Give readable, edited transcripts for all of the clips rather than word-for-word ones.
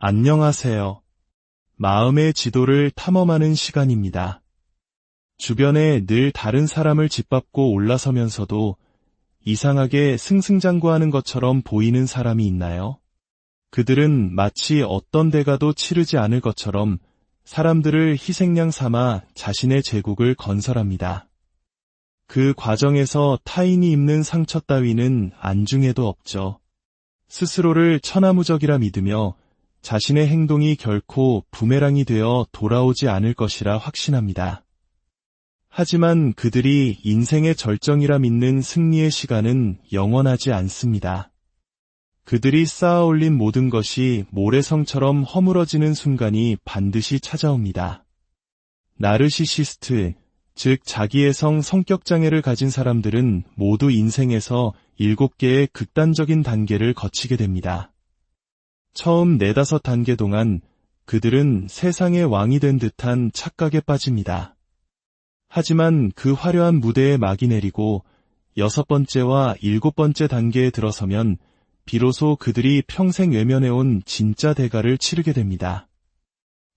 안녕하세요. 마음의 지도를 탐험하는 시간입니다. 주변에 늘 다른 사람을 짓밟고 올라서면서도 이상하게 승승장구하는 것처럼 보이는 사람이 있나요? 그들은 마치 어떤 대가도 치르지 않을 것처럼 사람들을 희생양 삼아 자신의 제국을 건설합니다. 그 과정에서 타인이 입는 상처 따위는 안중에도 없죠. 스스로를 천하무적이라 믿으며 자신의 행동이 결코 부메랑이 되어 돌아오지 않을 것이라 확신합니다. 하지만 그들이 인생의 절정이라 믿는 승리의 시간은 영원하지 않습니다. 그들이 쌓아올린 모든 것이 모래성처럼 허물어지는 순간이 반드시 찾아옵니다. 나르시시스트, 즉 자기애성 성격장애를 가진 사람들은 모두 인생에서 7개의 극단적인 단계를 거치게 됩니다. 처음 4-5단계 동안 그들은 세상의 왕이 된 듯한 착각에 빠집니다. 하지만 그 화려한 무대에 막이 내리고 6번째와 7번째 단계에 들어서면 비로소 그들이 평생 외면해온 진짜 대가를 치르게 됩니다.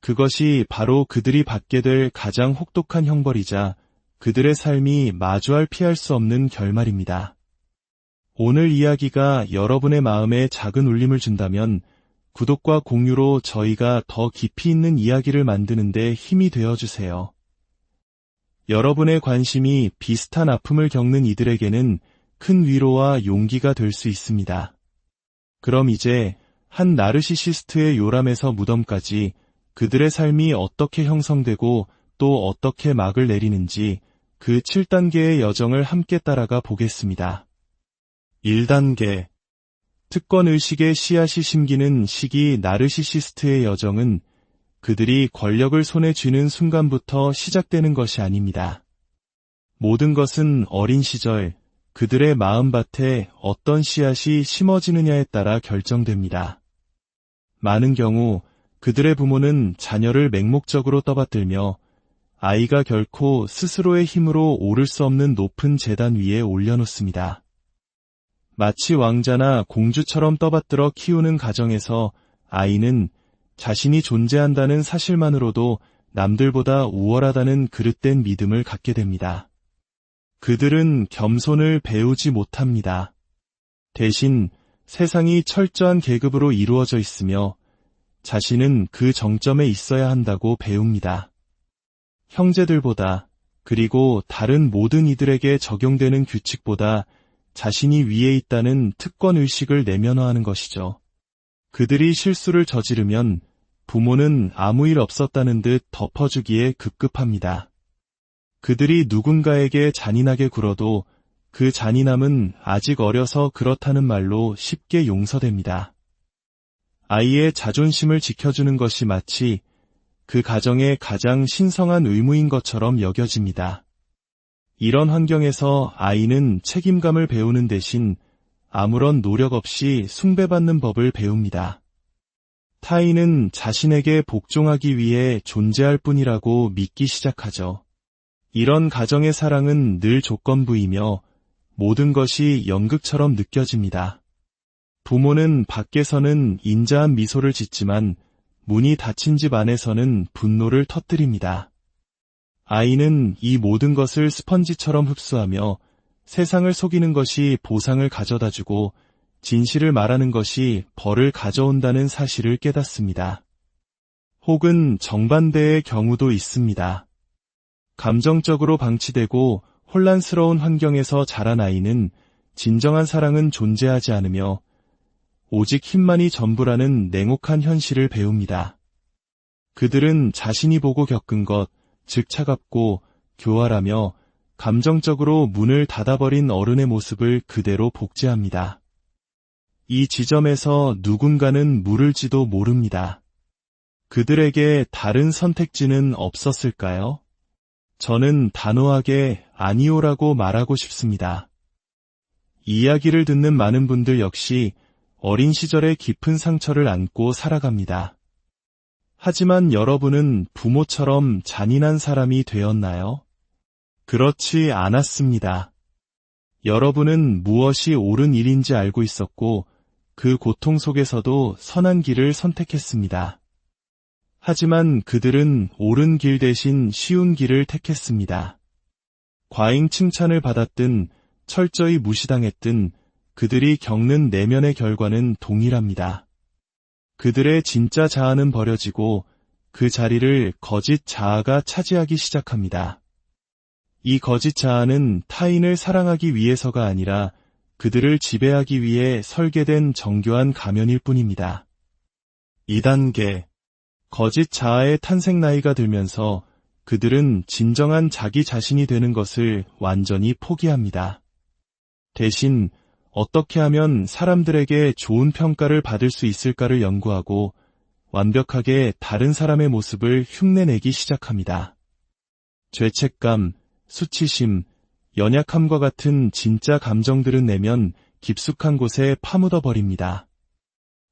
그것이 바로 그들이 받게 될 가장 혹독한 형벌이자 그들의 삶이 마주할 피할 수 없는 결말입니다. 오늘 이야기가 여러분의 마음에 작은 울림을 준다면 구독과 공유로 저희가 더 깊이 있는 이야기를 만드는 데 힘이 되어주세요. 여러분의 관심이 비슷한 아픔을 겪는 이들에게는 큰 위로와 용기가 될 수 있습니다. 그럼 이제 한 나르시시스트의 요람에서 무덤까지 그들의 삶이 어떻게 형성되고 또 어떻게 막을 내리는지 그 7단계의 여정을 함께 따라가 보겠습니다. 1단계 특권의식의 씨앗이 심기는 시기. 나르시시스트의 여정은 그들이 권력을 손에 쥐는 순간부터 시작되는 것이 아닙니다. 모든 것은 어린 시절 그들의 마음밭에 어떤 씨앗이 심어지느냐에 따라 결정됩니다. 많은 경우 그들의 부모는 자녀를 맹목적으로 떠받들며 아이가 결코 스스로의 힘으로 오를 수 없는 높은 제단 위에 올려놓습니다. 마치 왕자나 공주처럼 떠받들어 키우는 가정에서 아이는 자신이 존재한다는 사실만으로도 남들보다 우월하다는 그릇된 믿음을 갖게 됩니다. 그들은 겸손을 배우지 못합니다. 대신 세상이 철저한 계급으로 이루어져 있으며 자신은 그 정점에 있어야 한다고 배웁니다. 형제들보다 그리고 다른 모든 이들에게 적용되는 규칙보다 자신이 위에 있다는 특권의식을 내면화하는 것이죠. 그들이 실수를 저지르면 부모는 아무 일 없었다는 듯 덮어주기에 급급합니다. 그들이 누군가에게 잔인하게 굴어도 그 잔인함은 아직 어려서 그렇다는 말로 쉽게 용서됩니다. 아이의 자존심을 지켜주는 것이 마치 그 가정의 가장 신성한 의무인 것처럼 여겨집니다. 이런 환경에서 아이는 책임감을 배우는 대신 아무런 노력 없이 숭배받는 법을 배웁니다. 타인은 자신에게 복종하기 위해 존재할 뿐이라고 믿기 시작하죠. 이런 가정의 사랑은 늘 조건부이며 모든 것이 연극처럼 느껴집니다. 부모는 밖에서는 인자한 미소를 짓지만 문이 닫힌 집 안에서는 분노를 터뜨립니다. 아이는 이 모든 것을 스펀지처럼 흡수하며 세상을 속이는 것이 보상을 가져다주고 진실을 말하는 것이 벌을 가져온다는 사실을 깨닫습니다. 혹은 정반대의 경우도 있습니다. 감정적으로 방치되고 혼란스러운 환경에서 자란 아이는 진정한 사랑은 존재하지 않으며 오직 힘만이 전부라는 냉혹한 현실을 배웁니다. 그들은 자신이 보고 겪은 것, 즉 차갑고 교활하며 감정적으로 문을 닫아버린 어른의 모습을 그대로 복제합니다. 이 지점에서 누군가는 물을지도 모릅니다. 그들에게 다른 선택지는 없었을까요? 저는 단호하게 아니오라고 말하고 싶습니다. 이야기를 듣는 많은 분들 역시 어린 시절의 깊은 상처를 안고 살아갑니다. 하지만 여러분은 부모처럼 잔인한 사람이 되었나요? 그렇지 않았습니다. 여러분은 무엇이 옳은 일인지 알고 있었고 그 고통 속에서도 선한 길을 선택했습니다. 하지만 그들은 옳은 길 대신 쉬운 길을 택했습니다. 과잉 칭찬을 받았든 철저히 무시당했든 그들이 겪는 내면의 결과는 동일합니다. 그들의 진짜 자아는 버려지고 그 자리를 거짓 자아가 차지하기 시작합니다. 이 거짓 자아는 타인을 사랑하기 위해서가 아니라 그들을 지배하기 위해 설계된 정교한 가면일 뿐입니다. 2단계. 거짓 자아의 탄생 나이가 들면서 그들은 진정한 자기 자신이 되는 것을 완전히 포기합니다. 대신 어떻게 하면 사람들에게 좋은 평가를 받을 수 있을까를 연구하고 완벽하게 다른 사람의 모습을 흉내내기 시작합니다. 죄책감, 수치심, 연약함과 같은 진짜 감정들은 내면 깊숙한 곳에 파묻어 버립니다.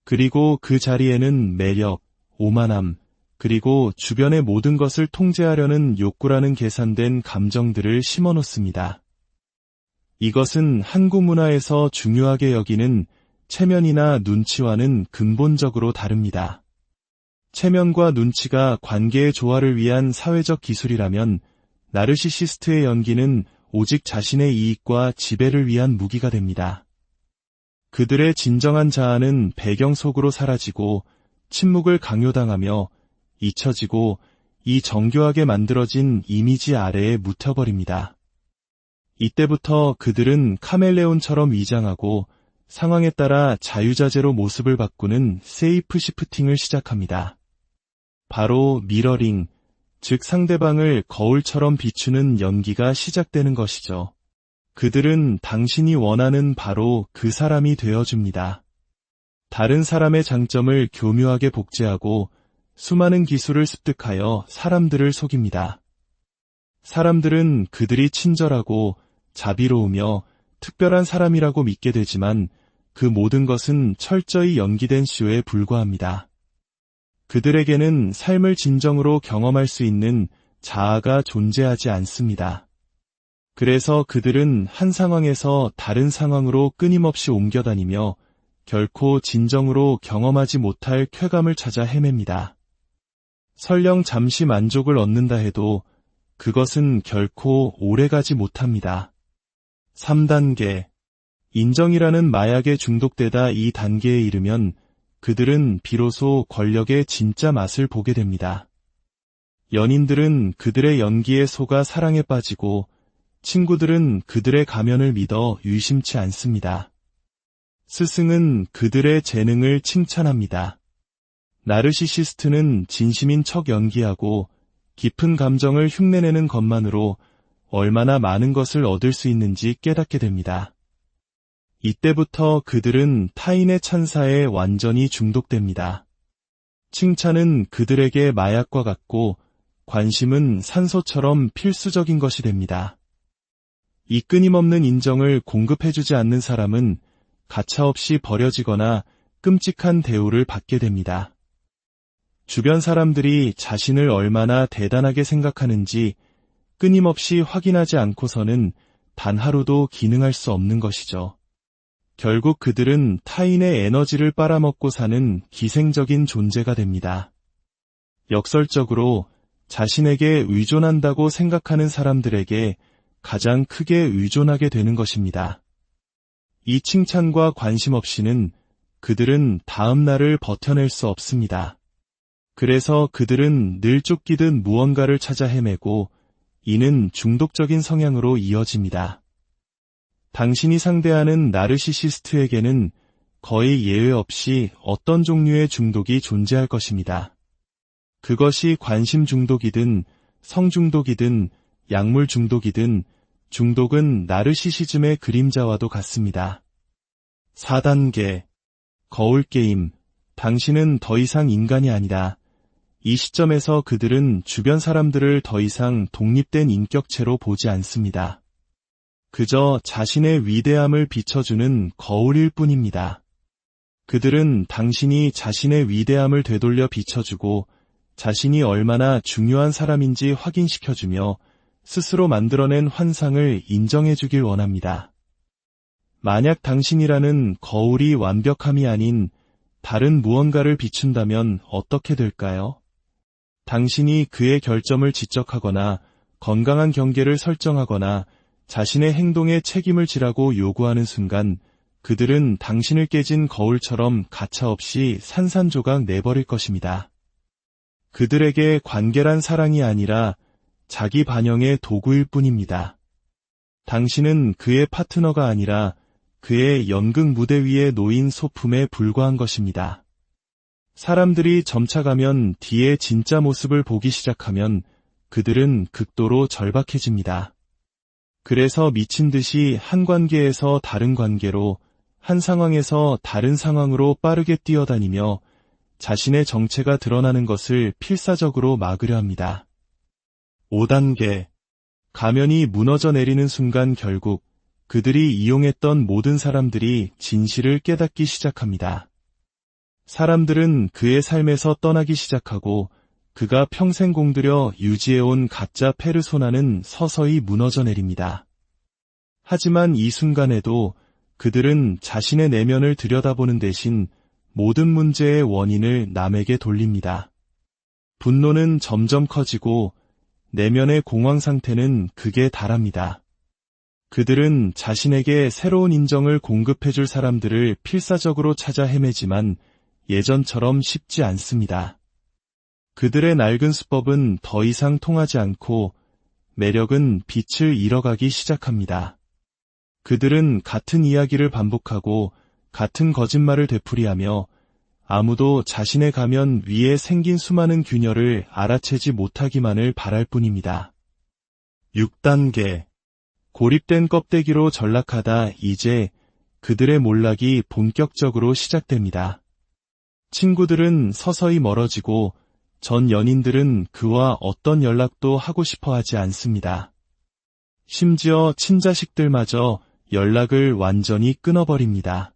그리고 그 자리에는 매력, 오만함, 그리고 주변의 모든 것을 통제하려는 욕구라는 계산된 감정들을 심어놓습니다. 이것은 한국 문화에서 중요하게 여기는 체면이나 눈치와는 근본적으로 다릅니다. 체면과 눈치가 관계의 조화를 위한 사회적 기술이라면 나르시시스트의 연기는 오직 자신의 이익과 지배를 위한 무기가 됩니다. 그들의 진정한 자아는 배경 속으로 사라지고 침묵을 강요당하며 잊혀지고 이 정교하게 만들어진 이미지 아래에 묻혀버립니다. 이때부터 그들은 카멜레온처럼 위장하고 상황에 따라 자유자재로 모습을 바꾸는 세이프 시프팅을 시작합니다. 바로 미러링, 즉 상대방을 거울처럼 비추는 연기가 시작되는 것이죠. 그들은 당신이 원하는 바로 그 사람이 되어줍니다. 다른 사람의 장점을 교묘하게 복제하고 수많은 기술을 습득하여 사람들을 속입니다. 사람들은 그들이 친절하고 자비로우며 특별한 사람이라고 믿게 되지만 그 모든 것은 철저히 연기된 쇼에 불과합니다. 그들에게는 삶을 진정으로 경험할 수 있는 자아가 존재하지 않습니다. 그래서 그들은 한 상황에서 다른 상황으로 끊임없이 옮겨다니며 결코 진정으로 경험하지 못할 쾌감을 찾아 헤맵니다. 설령 잠시 만족을 얻는다 해도 그것은 결코 오래가지 못합니다. 3단계. 인정이라는 마약에 중독되다 이 단계에 이르면 그들은 비로소 권력의 진짜 맛을 보게 됩니다. 연인들은 그들의 연기에 속아 사랑에 빠지고 친구들은 그들의 가면을 믿어 의심치 않습니다. 스승은 그들의 재능을 칭찬합니다. 나르시시스트는 진심인 척 연기하고 깊은 감정을 흉내내는 것만으로 얼마나 많은 것을 얻을 수 있는지 깨닫게 됩니다. 이때부터 그들은 타인의 찬사에 완전히 중독됩니다. 칭찬은 그들에게 마약과 같고 관심은 산소처럼 필수적인 것이 됩니다. 이 끊임없는 인정을 공급해주지 않는 사람은 가차없이 버려지거나 끔찍한 대우를 받게 됩니다. 주변 사람들이 자신을 얼마나 대단하게 생각하는지 끊임없이 확인하지 않고서는 단 하루도 기능할 수 없는 것이죠. 결국 그들은 타인의 에너지를 빨아먹고 사는 기생적인 존재가 됩니다. 역설적으로 자신에게 의존한다고 생각하는 사람들에게 가장 크게 의존하게 되는 것입니다. 이 칭찬과 관심 없이는 그들은 다음 날을 버텨낼 수 없습니다. 그래서 그들은 늘 쫓기듯 무언가를 찾아 헤매고 이는 중독적인 성향으로 이어집니다. 당신이 상대하는 나르시시스트에게는 거의 예외 없이 어떤 종류의 중독이 존재할 것입니다. 그것이 관심 중독이든 성중독이든 약물 중독이든 중독은 나르시시즘의 그림자와도 같습니다. 4단계. 거울게임. 당신은 더 이상 인간이 아니다. 이 시점에서 그들은 주변 사람들을 더 이상 독립된 인격체로 보지 않습니다. 그저 자신의 위대함을 비춰주는 거울일 뿐입니다. 그들은 당신이 자신의 위대함을 되돌려 비춰주고 자신이 얼마나 중요한 사람인지 확인시켜주며 스스로 만들어낸 환상을 인정해주길 원합니다. 만약 당신이라는 거울이 완벽함이 아닌 다른 무언가를 비춘다면 어떻게 될까요? 당신이 그의 결점을 지적하거나 건강한 경계를 설정하거나 자신의 행동에 책임을 지라고 요구하는 순간 그들은 당신을 깨진 거울처럼 가차없이 산산조각 내버릴 것입니다. 그들에게 관계란 사랑이 아니라 자기 반영의 도구일 뿐입니다. 당신은 그의 파트너가 아니라 그의 연극 무대 위에 놓인 소품에 불과한 것입니다. 사람들이 점차가면 뒤의 진짜 모습을 보기 시작하면 그들은 극도로 절박해집니다. 그래서 미친 듯이 한 관계에서 다른 관계로, 한 상황에서 다른 상황으로 빠르게 뛰어다니며 자신의 정체가 드러나는 것을 필사적으로 막으려 합니다. 5단계. 가면이 무너져 내리는 순간 결국 그들이 이용했던 모든 사람들이 진실을 깨닫기 시작합니다. 사람들은 그의 삶에서 떠나기 시작하고 그가 평생 공들여 유지해온 가짜 페르소나는 서서히 무너져 내립니다. 하지만 이 순간에도 그들은 자신의 내면을 들여다보는 대신 모든 문제의 원인을 남에게 돌립니다. 분노는 점점 커지고 내면의 공황 상태는 극에 달합니다. 그들은 자신에게 새로운 인정을 공급해줄 사람들을 필사적으로 찾아 헤매지만 예전처럼 쉽지 않습니다. 그들의 낡은 수법은 더 이상 통하지 않고 매력은 빛을 잃어가기 시작합니다. 그들은 같은 이야기를 반복하고 같은 거짓말을 되풀이하며 아무도 자신의 가면 위에 생긴 수많은 균열을 알아채지 못하기만을 바랄 뿐입니다. 6단계. 고립된 껍데기로 전락하다 이제 그들의 몰락이 본격적으로 시작됩니다. 친구들은 서서히 멀어지고 전 연인들은 그와 어떤 연락도 하고 싶어 하지 않습니다. 심지어 친자식들마저 연락을 완전히 끊어버립니다.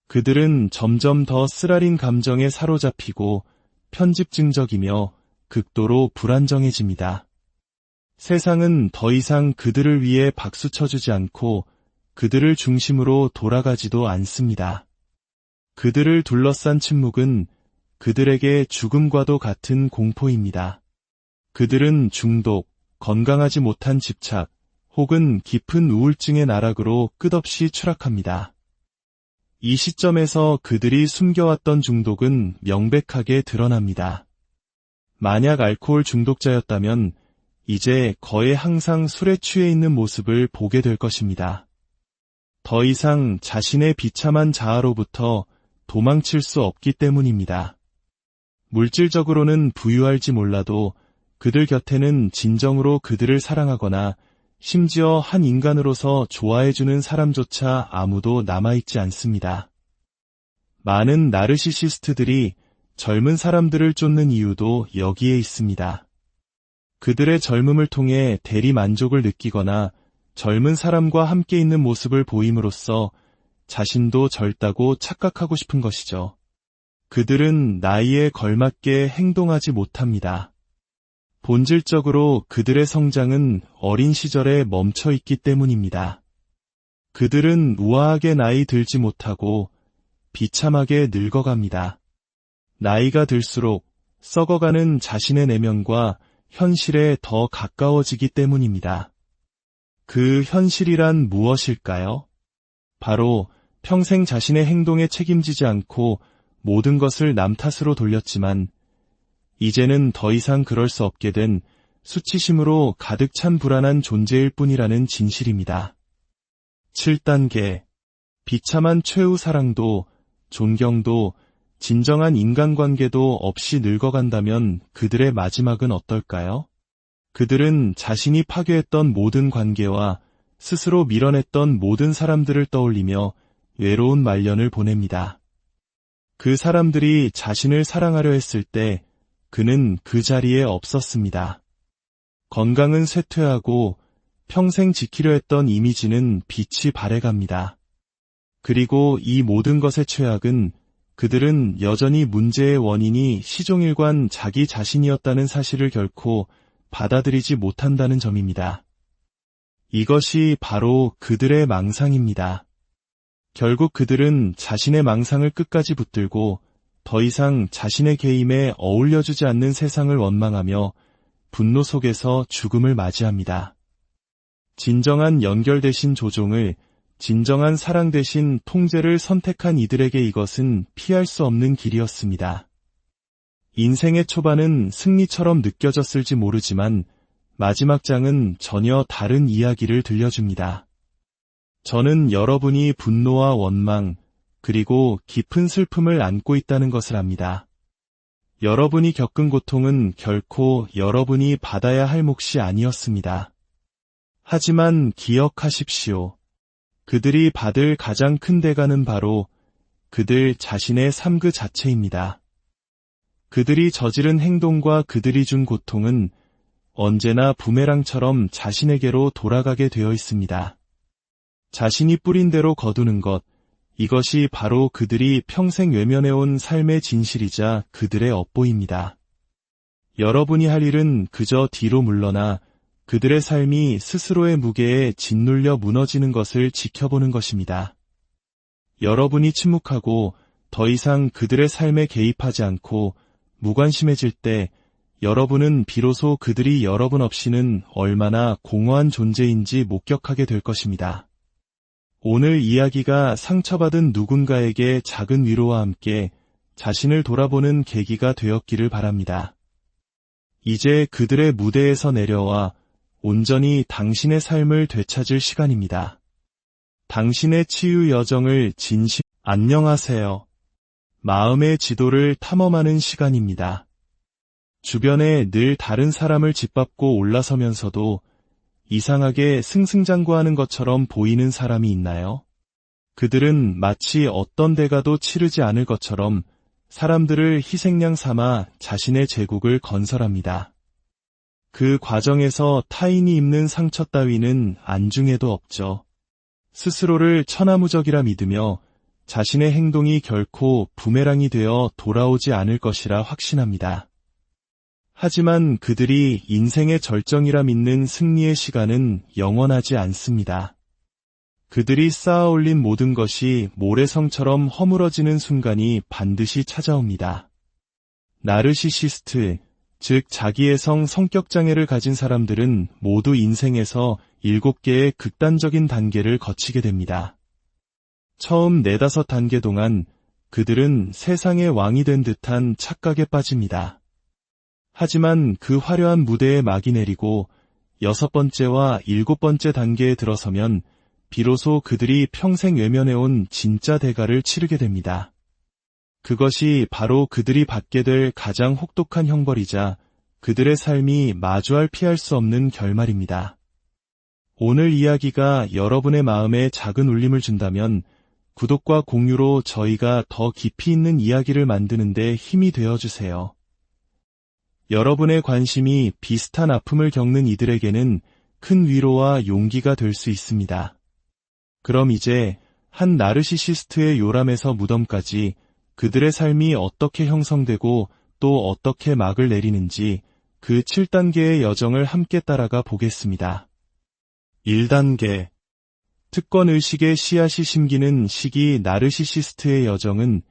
그들은 점점 더 쓰라린 감정에 사로잡히고 편집증적이며 극도로 불안정해집니다. 세상은 더 이상 그들을 위해 박수 쳐주지 않고 그들을 중심으로 돌아가지도 않습니다. 그들을 둘러싼 침묵은 그들에게 죽음과도 같은 공포입니다. 그들은 중독, 건강하지 못한 집착, 혹은 깊은 우울증의 나락으로 끝없이 추락합니다. 이 시점에서 그들이 숨겨왔던 중독은 명백하게 드러납니다. 만약 알코올 중독자였다면 이제 거의 항상 술에 취해 있는 모습을 보게 될 것입니다. 더 이상 자신의 비참한 자아로부터 도망칠 수 없기 때문입니다. 물질적으로는 부유할지 몰라도 그들 곁에는 진정으로 그들을 사랑하거나 심지어 한 인간으로서 좋아해주는 사람조차 아무도 남아있지 않습니다. 많은 나르시시스트들이 젊은 사람들을 쫓는 이유도 여기에 있습니다. 그들의 젊음을 통해 대리 만족을 느끼거나 젊은 사람과 함께 있는 모습을 보임으로써 자신도 젊다고 착각하고 싶은 것이죠. 그들은 나이에 걸맞게 행동하지 못합니다. 본질적으로 그들의 성장은 어린 시절에 멈춰 있기 때문입니다. 그들은 우아하게 나이 들지 못하고 비참하게 늙어갑니다. 나이가 들수록 썩어가는 자신의 내면과 현실에 더 가까워지기 때문입니다. 그 현실이란 무엇일까요? 바로 평생 자신의 행동에 책임지지 않고 모든 것을 남 탓으로 돌렸지만 이제는 더 이상 그럴 수 없게 된 수치심으로 가득 찬 불안한 존재일 뿐이라는 진실입니다. 7단계. 비참한 최후 사랑도 존경도 진정한 인간관계도 없이 늙어간다면 그들의 마지막은 어떨까요? 그들은 자신이 파괴했던 모든 관계와 스스로 밀어냈던 모든 사람들을 떠올리며 외로운 말년을 보냅니다. 그 사람들이 자신을 사랑하려 했을 때 그는 그 자리에 없었습니다. 건강은 쇠퇴하고 평생 지키려 했던 이미지는 빛이 발해갑니다. 그리고 이 모든 것의 최악은 그들은 여전히 문제의 원인이 시종일관 자기 자신이었다는 사실을 결코 받아들이지 못한다는 점입니다. 이것이 바로 그들의 망상입니다. 결국 그들은 자신의 망상을 끝까지 붙들고 더 이상 자신의 계임에 어울려주지 않는 세상을 원망하며 분노 속에서 죽음을 맞이합니다. 진정한 연결 대신 조종을, 진정한 사랑 대신 통제를 선택한 이들에게 이것은 피할 수 없는 길이었습니다. 인생의 초반은 승리처럼 느껴졌을지 모르지만 마지막 장은 전혀 다른 이야기를 들려줍니다. 저는 여러분이 분노와 원망, 그리고 깊은 슬픔을 안고 있다는 것을 압니다. 여러분이 겪은 고통은 결코 여러분이 받아야 할 몫이 아니었습니다. 하지만 기억하십시오. 그들이 받을 가장 큰 대가는 바로 그들 자신의 삶 그 자체입니다. 그들이 저지른 행동과 그들이 준 고통은 언제나 부메랑처럼 자신에게로 돌아가게 되어 있습니다. 자신이 뿌린 대로 거두는 것, 이것이 바로 그들이 평생 외면해온 삶의 진실이자 그들의 업보입니다. 여러분이 할 일은 그저 뒤로 물러나 그들의 삶이 스스로의 무게에 짓눌려 무너지는 것을 지켜보는 것입니다. 여러분이 침묵하고 더 이상 그들의 삶에 개입하지 않고 무관심해질 때 여러분은 비로소 그들이 여러분 없이는 얼마나 공허한 존재인지 목격하게 될 것입니다. 오늘 이야기가 상처받은 누군가에게 작은 위로와 함께 자신을 돌아보는 계기가 되었기를 바랍니다. 이제 그들의 무대에서 내려와 온전히 당신의 삶을 되찾을 시간입니다. 당신의 치유 여정을 안녕하세요. 마음의 지도를 탐험하는 시간입니다. 주변에 늘 다른 사람을 짓밟고 올라서면서도 이상하게 승승장구하는 것처럼 보이는 사람이 있나요? 그들은 마치 어떤 대가도 치르지 않을 것처럼 사람들을 희생양 삼아 자신의 제국을 건설합니다. 그 과정에서 타인이 입는 상처 따위는 안중에도 없죠. 스스로를 천하무적이라 믿으며 자신의 행동이 결코 부메랑이 되어 돌아오지 않을 것이라 확신합니다. 하지만 그들이 인생의 절정이라 믿는 승리의 시간은 영원하지 않습니다. 그들이 쌓아올린 모든 것이 모래성처럼 허물어지는 순간이 반드시 찾아옵니다. 나르시시스트, 즉 자기애성 성격장애를 가진 사람들은 모두 인생에서 7개의 극단적인 단계를 거치게 됩니다. 처음 4-5단계 동안 그들은 세상의 왕이 된 듯한 착각에 빠집니다. 하지만 그 화려한 무대에 막이 내리고 6번째와 7번째 단계에 들어서면 비로소 그들이 평생 외면해온 진짜 대가를 치르게 됩니다. 그것이 바로 그들이 받게 될 가장 혹독한 형벌이자 그들의 삶이 마주할 피할 수 없는 결말입니다. 오늘 이야기가 여러분의 마음에 작은 울림을 준다면 구독과 공유로 저희가 더 깊이 있는 이야기를 만드는 데 힘이 되어주세요. 여러분의 관심이 비슷한 아픔을 겪는 이들에게는 큰 위로와 용기가 될 수 있습니다. 그럼 이제 한 나르시시스트의 요람에서 무덤까지 그들의 삶이 어떻게 형성되고 또 어떻게 막을 내리는지 그 7단계의 여정을 함께 따라가 보겠습니다. 1단계. 특권의식의 씨앗이 심기는 시기. 나르시시스트의 여정은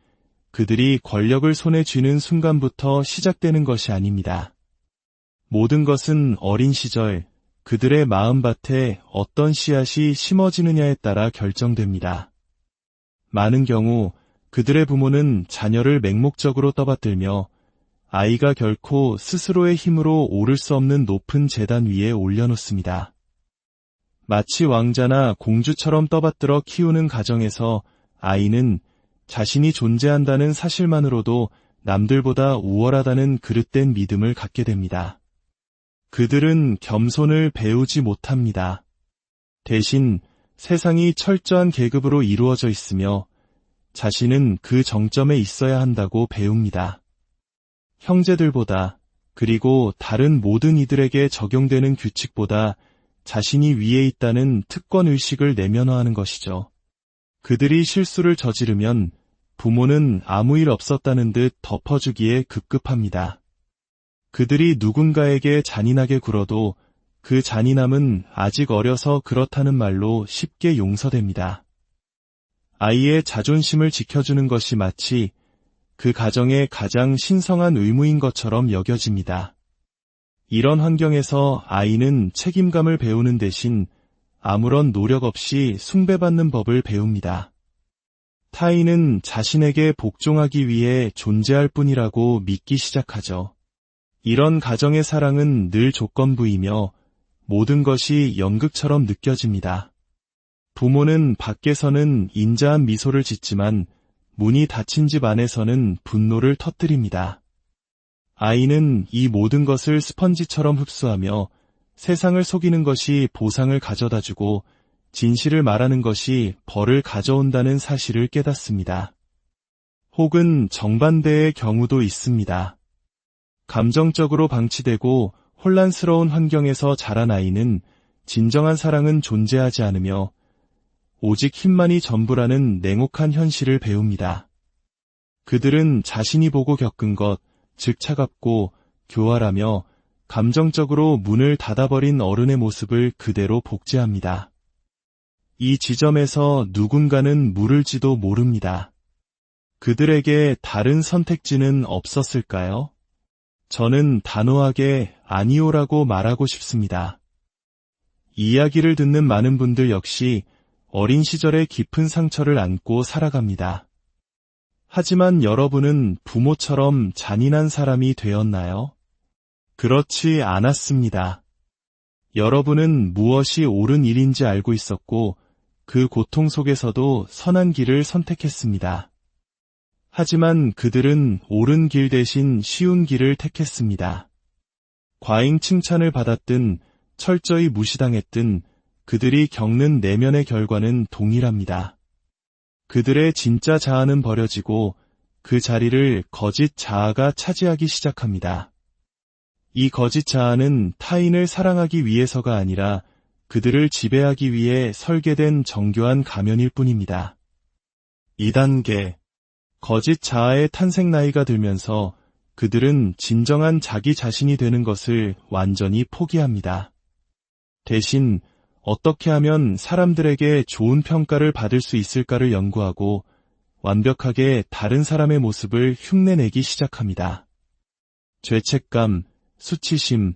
그들이 권력을 손에 쥐는 순간부터 시작되는 것이 아닙니다. 모든 것은 어린 시절 그들의 마음밭에 어떤 씨앗이 심어지느냐에 따라 결정됩니다. 많은 경우 그들의 부모는 자녀를 맹목적으로 떠받들며 아이가 결코 스스로의 힘으로 오를 수 없는 높은 제단 위에 올려놓습니다. 마치 왕자나 공주처럼 떠받들어 키우는 가정에서 아이는 자신이 존재한다는 사실만으로도 남들보다 우월하다는 그릇된 믿음을 갖게 됩니다. 그들은 겸손을 배우지 못합니다. 대신 세상이 철저한 계급으로 이루어져 있으며 자신은 그 정점에 있어야 한다고 배웁니다. 형제들보다 그리고 다른 모든 이들에게 적용되는 규칙보다 자신이 위에 있다는 특권의식을 내면화하는 것이죠. 그들이 실수를 저지르면 부모는 아무 일 없었다는 듯 덮어주기에 급급합니다. 그들이 누군가에게 잔인하게 굴어도 그 잔인함은 아직 어려서 그렇다는 말로 쉽게 용서됩니다. 아이의 자존심을 지켜주는 것이 마치 그 가정의 가장 신성한 의무인 것처럼 여겨집니다. 이런 환경에서 아이는 책임감을 배우는 대신 아무런 노력 없이 숭배받는 법을 배웁니다. 타인은 자신에게 복종하기 위해 존재할 뿐이라고 믿기 시작하죠. 이런 가정의 사랑은 늘 조건부이며 모든 것이 연극처럼 느껴집니다. 부모는 밖에서는 인자한 미소를 짓지만 문이 닫힌 집 안에서는 분노를 터뜨립니다. 아이는 이 모든 것을 스펀지처럼 흡수하며 세상을 속이는 것이 보상을 가져다주고 진실을 말하는 것이 벌을 가져온다는 사실을 깨닫습니다. 혹은 정반대의 경우도 있습니다. 감정적으로 방치되고 혼란스러운 환경에서 자란 아이는 진정한 사랑은 존재하지 않으며 오직 힘만이 전부라는 냉혹한 현실을 배웁니다. 그들은 자신이 보고 겪은 것, 즉 차갑고 교활하며 감정적으로 문을 닫아버린 어른의 모습을 그대로 복제합니다. 이 지점에서 누군가는 물을지도 모릅니다. 그들에게 다른 선택지는 없었을까요? 저는 단호하게 아니오라고 말하고 싶습니다. 이야기를 듣는 많은 분들 역시 어린 시절의 깊은 상처를 안고 살아갑니다. 하지만 여러분은 부모처럼 잔인한 사람이 되었나요? 그렇지 않았습니다. 여러분은 무엇이 옳은 일인지 알고 있었고 그 고통 속에서도 선한 길을 선택했습니다. 하지만 그들은 옳은 길 대신 쉬운 길을 택했습니다. 과잉 칭찬을 받았든 철저히 무시당했든 그들이 겪는 내면의 결과는 동일합니다. 그들의 진짜 자아는 버려지고 그 자리를 거짓 자아가 차지하기 시작합니다. 이 거짓 자아는 타인을 사랑하기 위해서가 아니라 그들을 지배하기 위해 설계된 정교한 가면일 뿐입니다. 2단계. 거짓 자아의 탄생 나이가 들면서 그들은 진정한 자기 자신이 되는 것을 완전히 포기합니다. 대신 어떻게 하면 사람들에게 좋은 평가를 받을 수 있을까를 연구하고 완벽하게 다른 사람의 모습을 흉내내기 시작합니다. 죄책감, 수치심,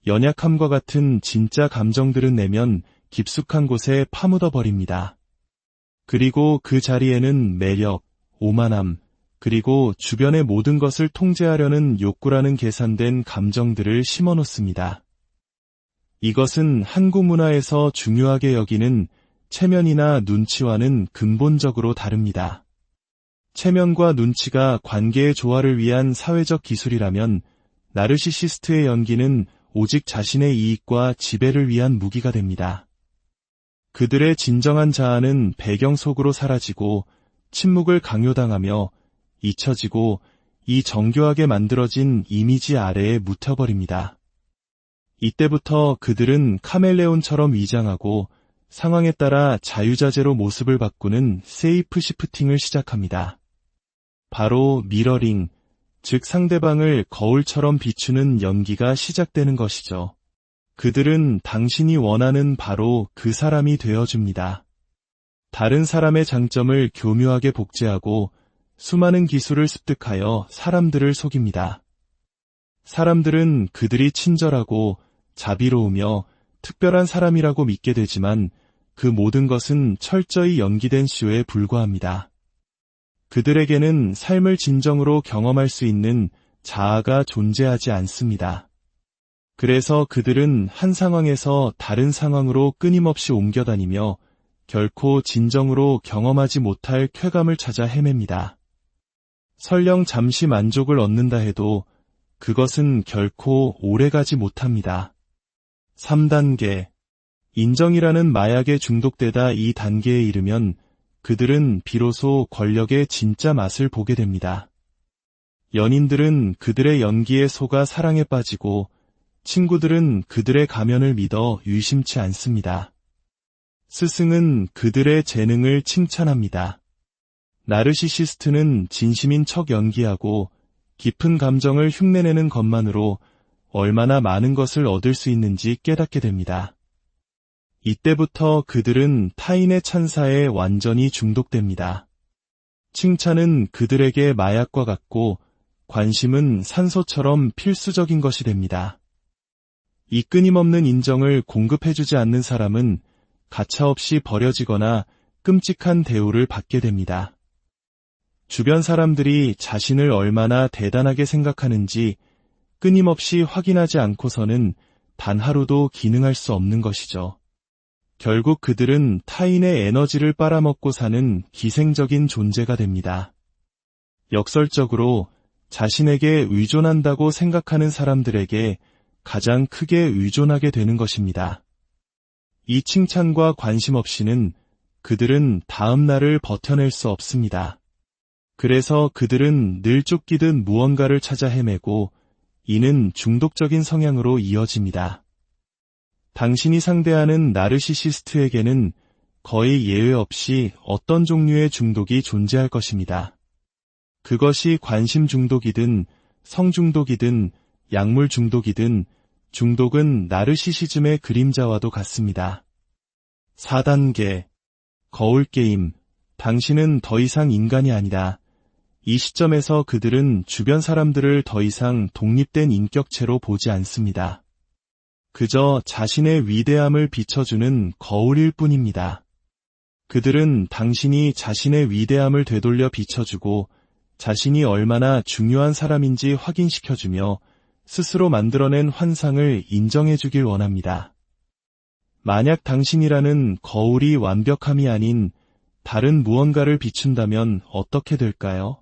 연약함과 같은 진짜 감정들은 내면 깊숙한 곳에 파묻어 버립니다. 그리고 그 자리에는 매력, 오만함, 그리고 주변의 모든 것을 통제하려는 욕구라는 계산된 감정들을 심어놓습니다. 이것은 한국 문화에서 중요하게 여기는 체면이나 눈치와는 근본적으로 다릅니다. 체면과 눈치가 관계의 조화를 위한 사회적 기술이라면 나르시시스트의 연기는 오직 자신의 이익과 지배를 위한 무기가 됩니다. 그들의 진정한 자아는 배경 속으로 사라지고 침묵을 강요당하며 잊혀지고 이 정교하게 만들어진 이미지 아래에 묻혀버립니다. 이때부터 그들은 카멜레온처럼 위장하고 상황에 따라 자유자재로 모습을 바꾸는 세이프 시프팅을 시작합니다. 바로 미러링, 즉 상대방을 거울처럼 비추는 연기가 시작되는 것이죠. 그들은 당신이 원하는 바로 그 사람이 되어줍니다. 다른 사람의 장점을 교묘하게 복제하고 수많은 기술을 습득하여 사람들을 속입니다. 사람들은 그들이 친절하고 자비로우며 특별한 사람이라고 믿게 되지만 그 모든 것은 철저히 연기된 쇼에 불과합니다. 그들에게는 삶을 진정으로 경험할 수 있는 자아가 존재하지 않습니다. 그래서 그들은 한 상황에서 다른 상황으로 끊임없이 옮겨다니며 결코 진정으로 경험하지 못할 쾌감을 찾아 헤맵니다. 설령 잠시 만족을 얻는다 해도 그것은 결코 오래가지 못합니다. 3단계. 인정이라는 마약에 중독되다 이 단계에 이르면 그들은 비로소 권력의 진짜 맛을 보게 됩니다. 연인들은 그들의 연기에 속아 사랑에 빠지고 친구들은 그들의 가면을 믿어 의심치 않습니다. 스승은 그들의 재능을 칭찬합니다. 나르시시스트는 진심인 척 연기하고 깊은 감정을 흉내내는 것만으로 얼마나 많은 것을 얻을 수 있는지 깨닫게 됩니다. 이때부터 그들은 타인의 찬사에 완전히 중독됩니다. 칭찬은 그들에게 마약과 같고 관심은 산소처럼 필수적인 것이 됩니다. 이 끊임없는 인정을 공급해주지 않는 사람은 가차없이 버려지거나 끔찍한 대우를 받게 됩니다. 주변 사람들이 자신을 얼마나 대단하게 생각하는지 끊임없이 확인하지 않고서는 단 하루도 기능할 수 없는 것이죠. 결국 그들은 타인의 에너지를 빨아먹고 사는 기생적인 존재가 됩니다. 역설적으로 자신에게 의존한다고 생각하는 사람들에게 가장 크게 의존하게 되는 것입니다. 이 칭찬과 관심 없이는 그들은 다음 날을 버텨낼 수 없습니다. 그래서 그들은 늘 쫓기듯 무언가를 찾아 헤매고 이는 중독적인 성향으로 이어집니다. 당신이 상대하는 나르시시스트에게는 거의 예외 없이 어떤 종류의 중독이 존재할 것입니다. 그것이 관심 중독이든 성중독이든 약물 중독이든 중독은 나르시시즘의 그림자와도 같습니다. 4단계 거울게임. 당신은 더 이상 인간이 아니다. 이 시점에서 그들은 주변 사람들을 더 이상 독립된 인격체로 보지 않습니다. 그저 자신의 위대함을 비춰주는 거울일 뿐입니다. 그들은 당신이 자신의 위대함을 되돌려 비춰주고 자신이 얼마나 중요한 사람인지 확인시켜주며 스스로 만들어낸 환상을 인정해주길 원합니다. 만약 당신이라는 거울이 완벽함이 아닌 다른 무언가를 비춘다면 어떻게 될까요?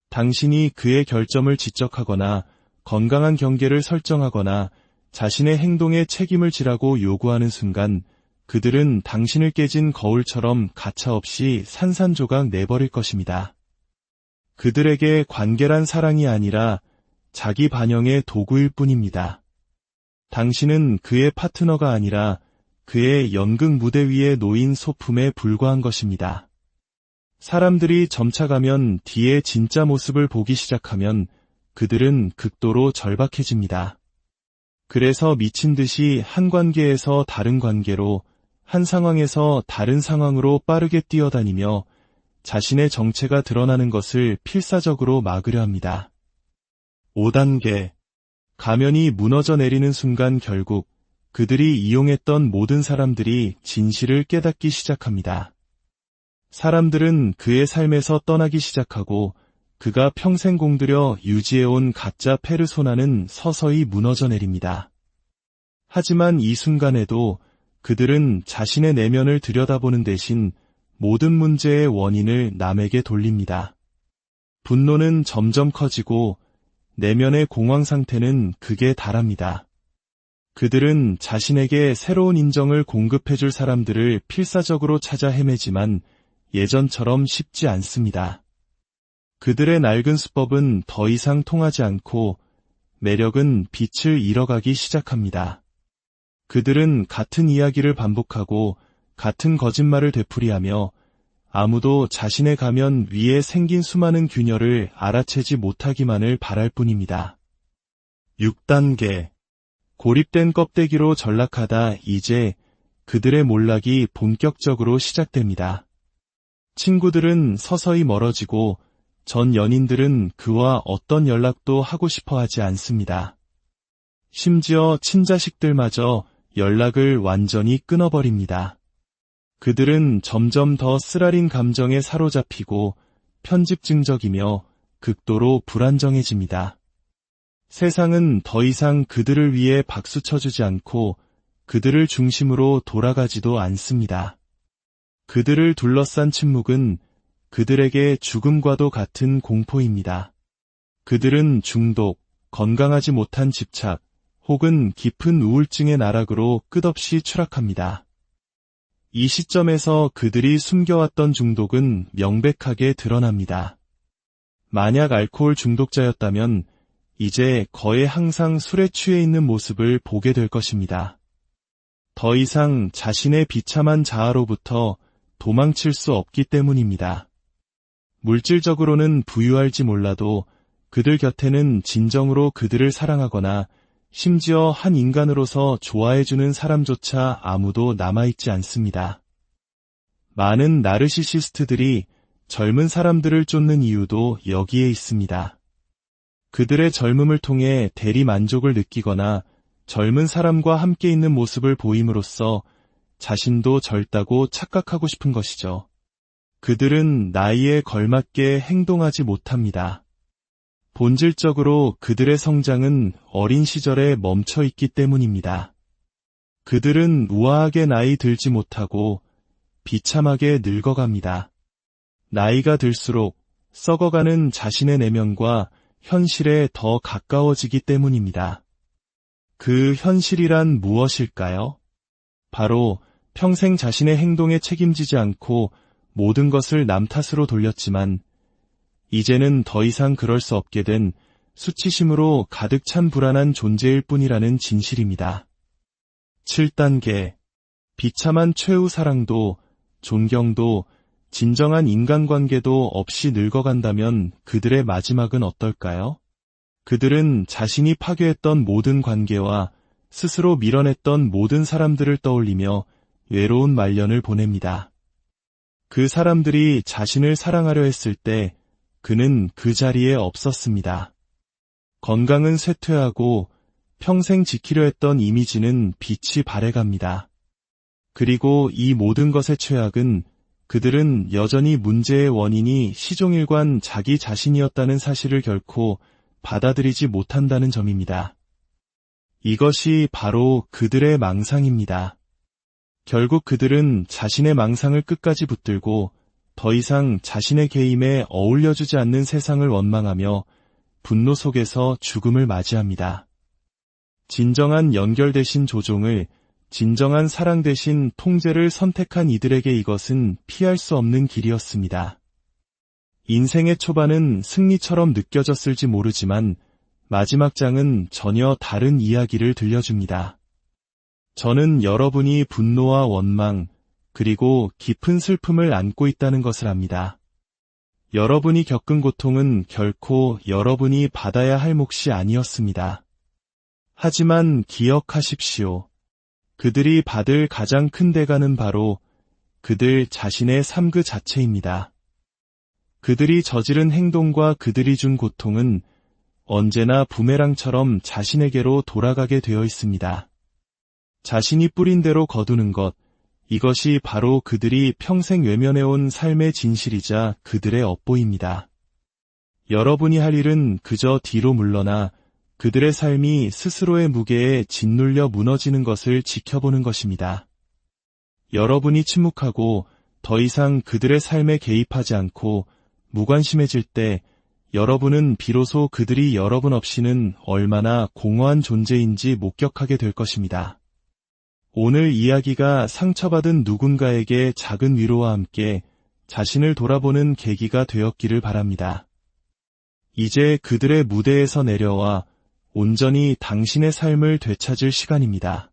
당신이 그의 결점을 지적하거나 건강한 경계를 설정하거나 자신의 행동에 책임을 지라고 요구하는 순간 그들은 당신을 깨진 거울처럼 가차없이 산산조각 내버릴 것입니다. 그들에게 관계란 사랑이 아니라 자기 반영의 도구일 뿐입니다. 당신은 그의 파트너가 아니라 그의 연극 무대 위에 놓인 소품에 불과한 것입니다. 사람들이 점차가면 뒤의 진짜 모습을 보기 시작하면 그들은 극도로 절박해집니다. 그래서 미친 듯이 한 관계에서 다른 관계로, 한 상황에서 다른 상황으로 빠르게 뛰어다니며 자신의 정체가 드러나는 것을 필사적으로 막으려 합니다. 5단계 가면이 무너져 내리는 순간 결국 그들이 이용했던 모든 사람들이 진실을 깨닫기 시작합니다. 사람들은 그의 삶에서 떠나기 시작하고 그가 평생 공들여 유지해온 가짜 페르소나는 서서히 무너져 내립니다. 하지만 이 순간에도 그들은 자신의 내면을 들여다보는 대신 모든 문제의 원인을 남에게 돌립니다. 분노는 점점 커지고 내면의 공황 상태는 극에 달합니다. 그들은 자신에게 새로운 인정을 공급해줄 사람들을 필사적으로 찾아 헤매지만 예전처럼 쉽지 않습니다. 그들의 낡은 수법은 더 이상 통하지 않고 매력은 빛을 잃어가기 시작합니다. 그들은 같은 이야기를 반복하고 같은 거짓말을 되풀이하며 아무도 자신의 가면 위에 생긴 수많은 균열을 알아채지 못하기만을 바랄 뿐입니다. 6단계 고립된 껍데기로 전락하다 이제 그들의 몰락이 본격적으로 시작됩니다. 친구들은 서서히 멀어지고 전 연인들은 그와 어떤 연락도 하고 싶어 하지 않습니다. 심지어 친자식들마저 연락을 완전히 끊어버립니다. 그들은 점점 더 쓰라린 감정에 사로잡히고 편집증적이며 극도로 불안정해집니다. 세상은 더 이상 그들을 위해 박수 쳐주지 않고 그들을 중심으로 돌아가지도 않습니다. 그들을 둘러싼 침묵은 그들에게 죽음과도 같은 공포입니다. 그들은 중독, 건강하지 못한 집착, 혹은 깊은 우울증의 나락으로 끝없이 추락합니다. 이 시점에서 그들이 숨겨왔던 중독은 명백하게 드러납니다. 만약 알코올 중독자였다면 이제 거의 항상 술에 취해 있는 모습을 보게 될 것입니다. 더 이상 자신의 비참한 자아로부터 도망칠 수 없기 때문입니다. 물질적으로는 부유할지 몰라도 그들 곁에는 진정으로 그들을 사랑하거나 심지어 한 인간으로서 좋아해주는 사람조차 아무도 남아있지 않습니다. 많은 나르시시스트들이 젊은 사람들을 쫓는 이유도 여기에 있습니다. 그들의 젊음을 통해 대리 만족을 느끼거나 젊은 사람과 함께 있는 모습을 보임으로써 자신도 젊다고 착각하고 싶은 것이죠. 그들은 나이에 걸맞게 행동하지 못합니다. 본질적으로 그들의 성장은 어린 시절에 멈춰 있기 때문입니다. 그들은 우아하게 나이 들지 못하고 비참하게 늙어갑니다. 나이가 들수록 썩어가는 자신의 내면과 현실에 더 가까워지기 때문입니다. 그 현실이란 무엇일까요? 바로 평생 자신의 행동에 책임지지 않고 모든 것을 남 탓으로 돌렸지만 이제는 더 이상 그럴 수 없게 된 수치심으로 가득 찬 불안한 존재일 뿐이라는 진실입니다. 7단계. 비참한 최후 사랑도 존경도 진정한 인간관계도 없이 늙어간다면 그들의 마지막은 어떨까요? 그들은 자신이 파괴했던 모든 관계와 스스로 밀어냈던 모든 사람들을 떠올리며 외로운 말년을 보냅니다. 그 사람들이 자신을 사랑하려 했을 때 그는 그 자리에 없었습니다. 건강은 쇠퇴하고 평생 지키려 했던 이미지는 빛이 발해갑니다. 그리고 이 모든 것의 최악은 그들은 여전히 문제의 원인이 시종일관 자기 자신이었다는 사실을 결코 받아들이지 못한다는 점입니다. 이것이 바로 그들의 망상입니다. 결국 그들은 자신의 망상을 끝까지 붙들고 더 이상 자신의 계임에 어울려주지 않는 세상을 원망하며 분노 속에서 죽음을 맞이합니다. 진정한 연결 대신 조종을, 진정한 사랑 대신 통제를 선택한 이들에게 이것은 피할 수 없는 길이었습니다. 인생의 초반은 승리처럼 느껴졌을지 모르지만 마지막 장은 전혀 다른 이야기를 들려줍니다. 저는 여러분이 분노와 원망, 그리고 깊은 슬픔을 안고 있다는 것을 압니다. 여러분이 겪은 고통은 결코 여러분이 받아야 할 몫이 아니었습니다. 하지만 기억하십시오. 그들이 받을 가장 큰 대가는 바로 그들 자신의 삶 그 자체입니다. 그들이 저지른 행동과 그들이 준 고통은 언제나 부메랑처럼 자신에게로 돌아가게 되어 있습니다. 자신이 뿌린 대로 거두는 것, 이것이 바로 그들이 평생 외면해온 삶의 진실이자 그들의 업보입니다. 여러분이 할 일은 그저 뒤로 물러나 그들의 삶이 스스로의 무게에 짓눌려 무너지는 것을 지켜보는 것입니다. 여러분이 침묵하고 더 이상 그들의 삶에 개입하지 않고 무관심해질 때 여러분은 비로소 그들이 여러분 없이는 얼마나 공허한 존재인지 목격하게 될 것입니다. 오늘 이야기가 상처받은 누군가에게 작은 위로와 함께 자신을 돌아보는 계기가 되었기를 바랍니다. 이제 그들의 무대에서 내려와 온전히 당신의 삶을 되찾을 시간입니다.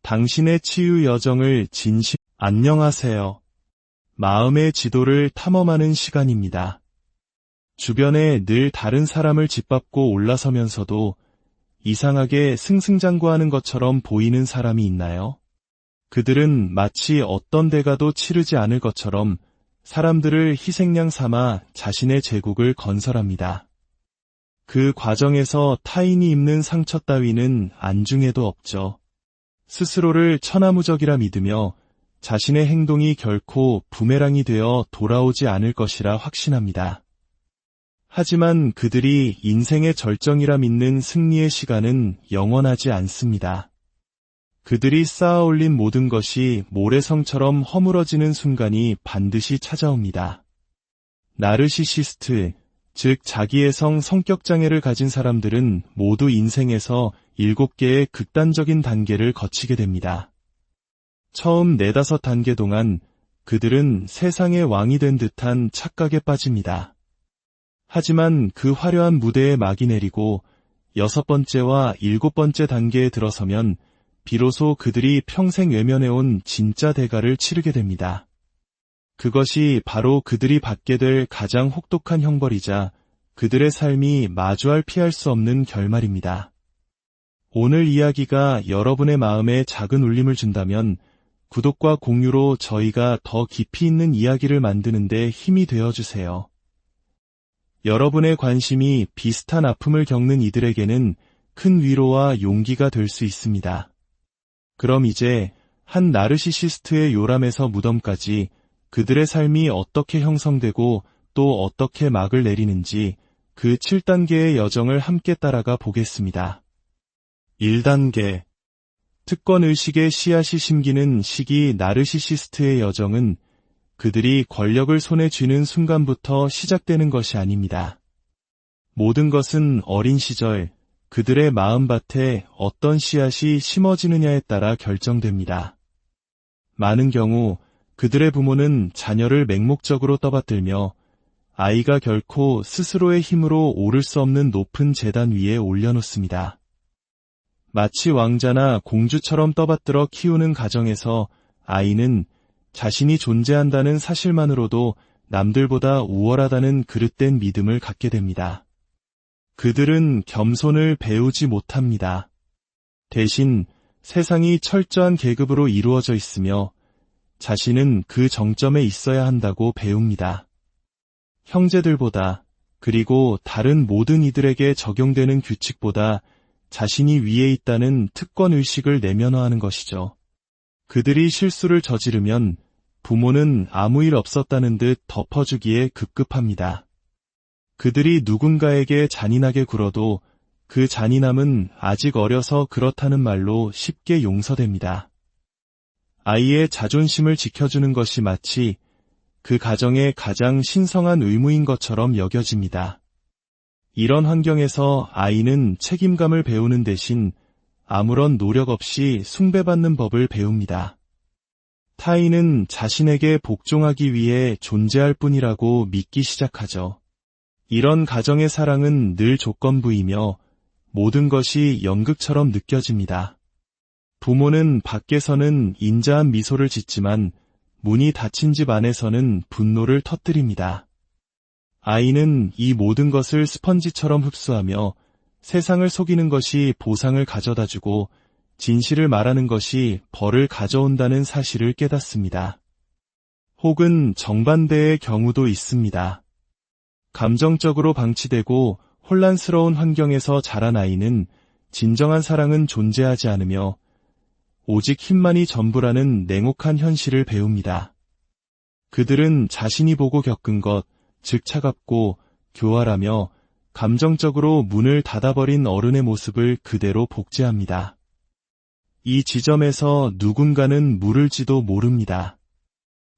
당신의 치유 여정을 안녕하세요. 마음의 지도를 탐험하는 시간입니다. 주변에 늘 다른 사람을 짓밟고 올라서면서도 이상하게 승승장구하는 것처럼 보이는 사람이 있나요? 그들은 마치 어떤 대가도 치르지 않을 것처럼 사람들을 희생양 삼아 자신의 제국을 건설합니다. 그 과정에서 타인이 입는 상처 따위는 안중에도 없죠. 스스로를 천하무적이라 믿으며 자신의 행동이 결코 부메랑이 되어 돌아오지 않을 것이라 확신합니다. 하지만 그들이 인생의 절정이라 믿는 승리의 시간은 영원하지 않습니다. 그들이 쌓아올린 모든 것이 모래성처럼 허물어지는 순간이 반드시 찾아옵니다. 나르시시스트, 즉 자기애성 성격장애를 가진 사람들은 모두 인생에서 7개의 극단적인 단계를 거치게 됩니다. 처음 4-5단계 동안 그들은 세상의 왕이 된 듯한 착각에 빠집니다. 하지만 그 화려한 무대에 막이 내리고 6번째와 7번째 단계에 들어서면 비로소 그들이 평생 외면해온 진짜 대가를 치르게 됩니다. 그것이 바로 그들이 받게 될 가장 혹독한 형벌이자 그들의 삶이 마주할 피할 수 없는 결말입니다. 오늘 이야기가 여러분의 마음에 작은 울림을 준다면 구독과 공유로 저희가 더 깊이 있는 이야기를 만드는 데 힘이 되어주세요. 여러분의 관심이 비슷한 아픔을 겪는 이들에게는 큰 위로와 용기가 될 수 있습니다. 그럼 이제 한 나르시시스트의 요람에서 무덤까지 그들의 삶이 어떻게 형성되고 또 어떻게 막을 내리는지 그 7단계의 여정을 함께 따라가 보겠습니다. 1단계. 특권의식의 씨앗이 심기는 시기. 나르시시스트의 여정은 그들이 권력을 손에 쥐는 순간부터 시작되는 것이 아닙니다. 모든 것은 어린 시절 그들의 마음밭에 어떤 씨앗이 심어지느냐에 따라 결정됩니다. 많은 경우 그들의 부모는 자녀를 맹목적으로 떠받들며 아이가 결코 스스로의 힘으로 오를 수 없는 높은 제단 위에 올려놓습니다. 마치 왕자나 공주처럼 떠받들어 키우는 가정에서 아이는 자신이 존재한다는 사실만으로도 남들보다 우월하다는 그릇된 믿음을 갖게 됩니다. 그들은 겸손을 배우지 못합니다. 대신 세상이 철저한 계급으로 이루어져 있으며 자신은 그 정점에 있어야 한다고 배웁니다. 형제들보다 그리고 다른 모든 이들에게 적용되는 규칙보다 자신이 위에 있다는 특권의식을 내면화하는 것이죠. 그들이 실수를 저지르면 부모는 아무 일 없었다는 듯 덮어주기에 급급합니다. 그들이 누군가에게 잔인하게 굴어도 그 잔인함은 아직 어려서 그렇다는 말로 쉽게 용서됩니다. 아이의 자존심을 지켜주는 것이 마치 그 가정의 가장 신성한 의무인 것처럼 여겨집니다. 이런 환경에서 아이는 책임감을 배우는 대신 아무런 노력 없이 숭배받는 법을 배웁니다. 타인은 자신에게 복종하기 위해 존재할 뿐이라고 믿기 시작하죠. 이런 가정의 사랑은 늘 조건부이며 모든 것이 연극처럼 느껴집니다. 부모는 밖에서는 인자한 미소를 짓지만 문이 닫힌 집 안에서는 분노를 터뜨립니다. 아이는 이 모든 것을 스펀지처럼 흡수하며 세상을 속이는 것이 보상을 가져다주고 진실을 말하는 것이 벌을 가져온다는 사실을 깨닫습니다. 혹은 정반대의 경우도 있습니다. 감정적으로 방치되고 혼란스러운 환경에서 자란 아이는 진정한 사랑은 존재하지 않으며 오직 힘만이 전부라는 냉혹한 현실을 배웁니다. 그들은 자신이 보고 겪은 것, 즉 차갑고 교활하며 감정적으로 문을 닫아버린 어른의 모습을 그대로 복제합니다. 이 지점에서 누군가는 물을지도 모릅니다.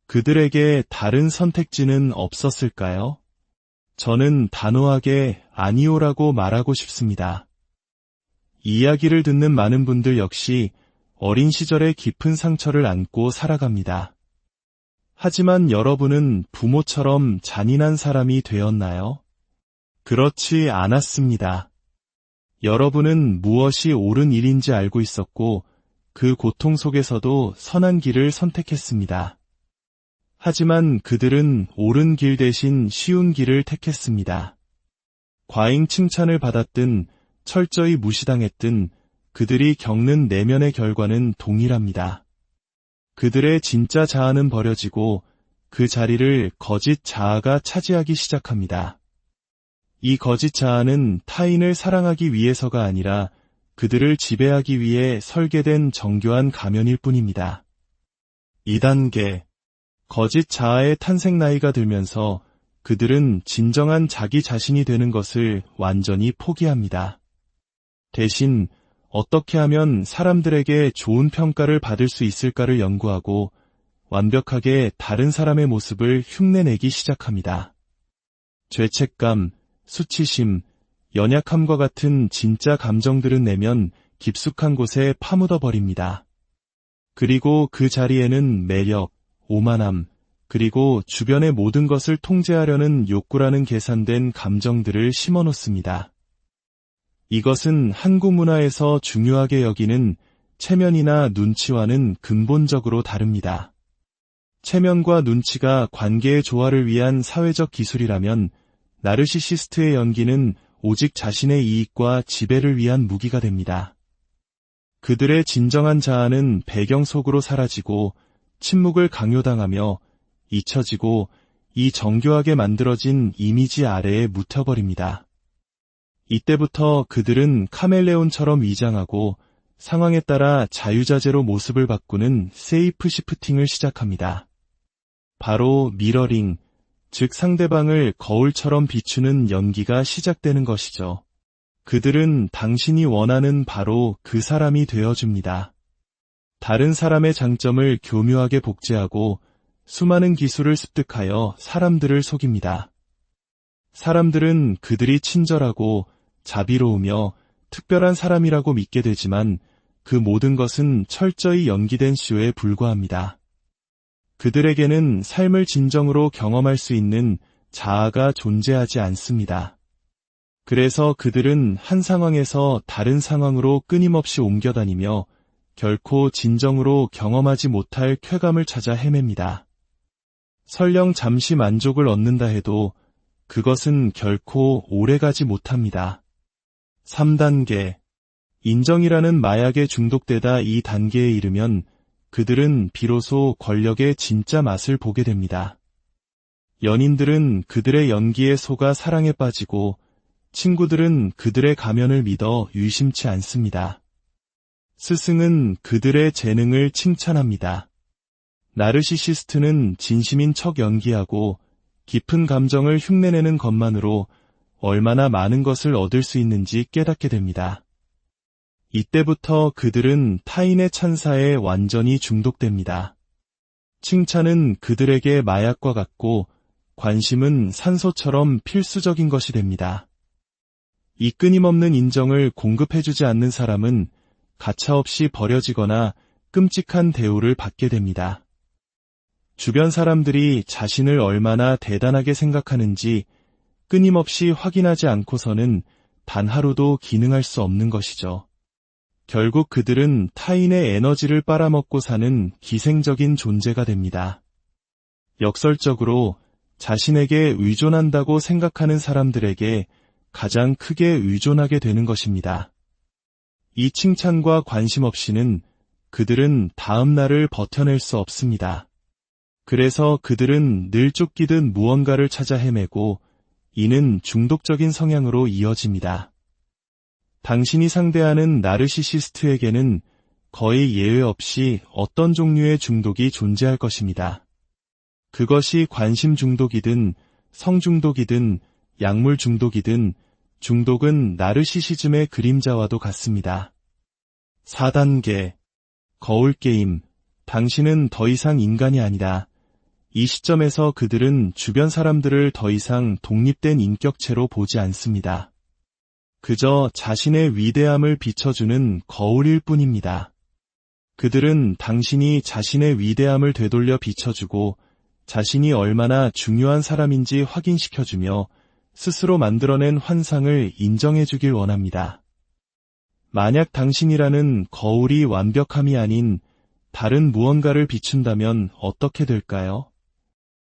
그들에게 다른 선택지는 없었을까요? 저는 단호하게 아니오라고 말하고 싶습니다. 이야기를 듣는 많은 분들 역시 어린 시절의 깊은 상처를 안고 살아갑니다. 하지만 여러분은 부모처럼 잔인한 사람이 되었나요? 그렇지 않았습니다. 여러분은 무엇이 옳은 일인지 알고 있었고 그 고통 속에서도 선한 길을 선택했습니다. 하지만 그들은 옳은 길 대신 쉬운 길을 택했습니다. 과잉 칭찬을 받았든 철저히 무시당했든 그들이 겪는 내면의 결과는 동일합니다. 그들의 진짜 자아는 버려지고 그 자리를 거짓 자아가 차지하기 시작합니다. 이 거짓 자아는 타인을 사랑하기 위해서가 아니라 그들을 지배하기 위해 설계된 정교한 가면일 뿐입니다. 2단계. 거짓 자아의 탄생 나이가 들면서 그들은 진정한 자기 자신이 되는 것을 완전히 포기합니다. 대신 어떻게 하면 사람들에게 좋은 평가를 받을 수 있을까를 연구하고 완벽하게 다른 사람의 모습을 흉내내기 시작합니다. 죄책감, 수치심, 연약함과 같은 진짜 감정들은 내면 깊숙한 곳에 파묻어 버립니다. 그리고 그 자리에는 매력, 오만함, 그리고 주변의 모든 것을 통제하려는 욕구라는 계산된 감정들을 심어놓습니다. 이것은 한국 문화에서 중요하게 여기는 체면이나 눈치와는 근본적으로 다릅니다. 체면과 눈치가 관계의 조화를 위한 사회적 기술이라면 나르시시스트의 연기는 오직 자신의 이익과 지배를 위한 무기가 됩니다. 그들의 진정한 자아는 배경 속으로 사라지고 침묵을 강요당하며 잊혀지고 이 정교하게 만들어진 이미지 아래에 묻혀버립니다. 이때부터 그들은 카멜레온처럼 위장하고 상황에 따라 자유자재로 모습을 바꾸는 세이프 시프팅을 시작합니다. 바로 미러링, 즉 상대방을 거울처럼 비추는 연기가 시작되는 것이죠. 그들은 당신이 원하는 바로 그 사람이 되어줍니다. 다른 사람의 장점을 교묘하게 복제하고 수많은 기술을 습득하여 사람들을 속입니다. 사람들은 그들이 친절하고 자비로우며 특별한 사람이라고 믿게 되지만 그 모든 것은 철저히 연기된 쇼에 불과합니다. 그들에게는 삶을 진정으로 경험할 수 있는 자아가 존재하지 않습니다. 그래서 그들은 한 상황에서 다른 상황으로 끊임없이 옮겨다니며 결코 진정으로 경험하지 못할 쾌감을 찾아 헤맵니다. 설령 잠시 만족을 얻는다 해도 그것은 결코 오래가지 못합니다. 3단계. 인정이라는 마약에 중독되다 이 단계에 이르면 그들은 비로소 권력의 진짜 맛을 보게 됩니다. 연인들은 그들의 연기에 속아 사랑에 빠지고 친구들은 그들의 가면을 믿어 의심치 않습니다. 스승은 그들의 재능을 칭찬합니다. 나르시시스트는 진심인 척 연기하고 깊은 감정을 흉내내는 것만으로 얼마나 많은 것을 얻을 수 있는지 깨닫게 됩니다. 이때부터 그들은 타인의 찬사에 완전히 중독됩니다. 칭찬은 그들에게 마약과 같고 관심은 산소처럼 필수적인 것이 됩니다. 이 끊임없는 인정을 공급해주지 않는 사람은 가차없이 버려지거나 끔찍한 대우를 받게 됩니다. 주변 사람들이 자신을 얼마나 대단하게 생각하는지 끊임없이 확인하지 않고서는 단 하루도 기능할 수 없는 것이죠. 결국 그들은 타인의 에너지를 빨아먹고 사는 기생적인 존재가 됩니다. 역설적으로 자신에게 의존한다고 생각하는 사람들에게 가장 크게 의존하게 되는 것입니다. 이 칭찬과 관심 없이는 그들은 다음 날을 버텨낼 수 없습니다. 그래서 그들은 늘 쫓기듯 무언가를 찾아 헤매고 이는 중독적인 성향으로 이어집니다. 당신이 상대하는 나르시시스트에게는 거의 예외 없이 어떤 종류의 중독이 존재할 것입니다. 그것이 관심 중독이든 성중독이든 약물 중독이든 중독은 나르시시즘의 그림자와도 같습니다. 4단계. 거울게임. 당신은 더 이상 인간이 아니다. 이 시점에서 그들은 주변 사람들을 더 이상 독립된 인격체로 보지 않습니다. 그저 자신의 위대함을 비춰주는 거울일 뿐입니다. 그들은 당신이 자신의 위대함을 되돌려 비춰주고 자신이 얼마나 중요한 사람인지 확인시켜주며 스스로 만들어낸 환상을 인정해주길 원합니다. 만약 당신이라는 거울이 완벽함이 아닌 다른 무언가를 비춘다면 어떻게 될까요?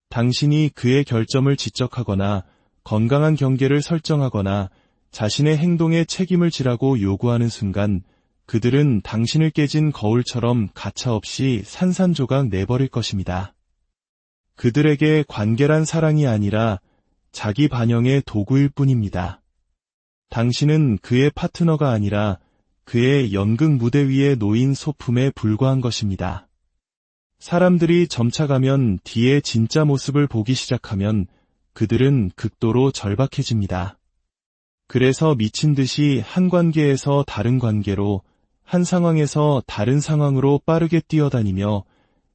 당신이 그의 결점을 지적하거나 건강한 경계를 설정하거나 자신의 행동에 책임을 지라고 요구하는 순간 그들은 당신을 깨진 거울처럼 가차없이 산산조각 내버릴 것입니다. 그들에게 관계란 사랑이 아니라 자기 반영의 도구일 뿐입니다. 당신은 그의 파트너가 아니라 그의 연극 무대 위에 놓인 소품에 불과한 것입니다. 사람들이 점차가면 뒤의 진짜 모습을 보기 시작하면 그들은 극도로 절박해집니다. 그래서 미친 듯이 한 관계에서 다른 관계로, 한 상황에서 다른 상황으로 빠르게 뛰어다니며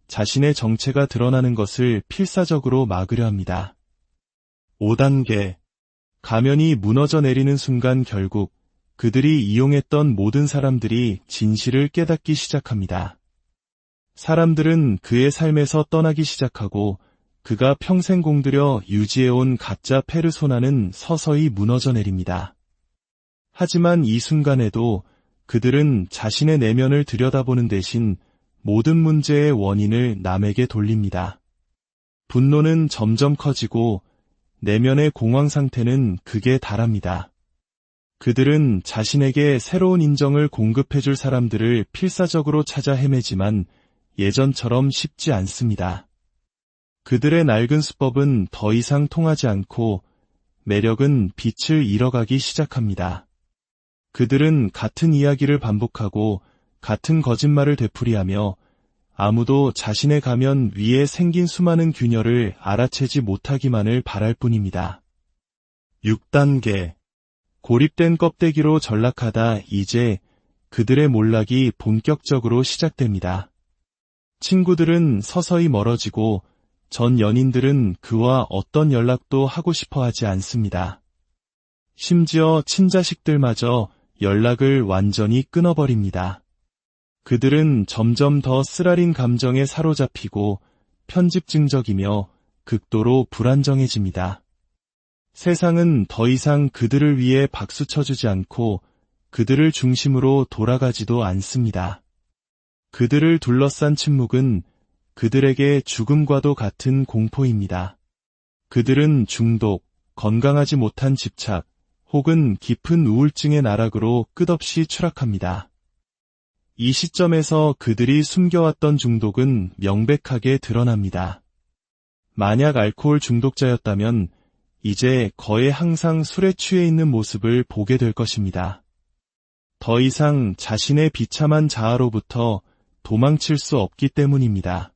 자신의 정체가 드러나는 것을 필사적으로 막으려 합니다. 5단계. 가면이 무너져 내리는 순간 결국 그들이 이용했던 모든 사람들이 진실을 깨닫기 시작합니다. 사람들은 그의 삶에서 떠나기 시작하고 그가 평생 공들여 유지해온 가짜 페르소나는 서서히 무너져 내립니다. 하지만 이 순간에도 그들은 자신의 내면을 들여다보는 대신 모든 문제의 원인을 남에게 돌립니다. 분노는 점점 커지고 내면의 공황 상태는 극에 달합니다. 그들은 자신에게 새로운 인정을 공급해줄 사람들을 필사적으로 찾아 헤매지만 예전처럼 쉽지 않습니다. 그들의 낡은 수법은 더 이상 통하지 않고 매력은 빛을 잃어가기 시작합니다. 그들은 같은 이야기를 반복하고 같은 거짓말을 되풀이하며 아무도 자신의 가면 위에 생긴 수많은 균열을 알아채지 못하기만을 바랄 뿐입니다. 6단계. 고립된 껍데기로 전락하다. 이제 그들의 몰락이 본격적으로 시작됩니다. 친구들은 서서히 멀어지고 전 연인들은 그와 어떤 연락도 하고 싶어 하지 않습니다. 심지어 친자식들마저 연락을 완전히 끊어버립니다. 그들은 점점 더 쓰라린 감정에 사로잡히고 편집증적이며 극도로 불안정해집니다. 세상은 더 이상 그들을 위해 박수 쳐주지 않고 그들을 중심으로 돌아가지도 않습니다. 그들을 둘러싼 침묵은 그들에게 죽음과도 같은 공포입니다. 그들은 중독, 건강하지 못한 집착, 혹은 깊은 우울증의 나락으로 끝없이 추락합니다. 이 시점에서 그들이 숨겨왔던 중독은 명백하게 드러납니다. 만약 알코올 중독자였다면 이제 거의 항상 술에 취해 있는 모습을 보게 될 것입니다. 더 이상 자신의 비참한 자아로부터 도망칠 수 없기 때문입니다.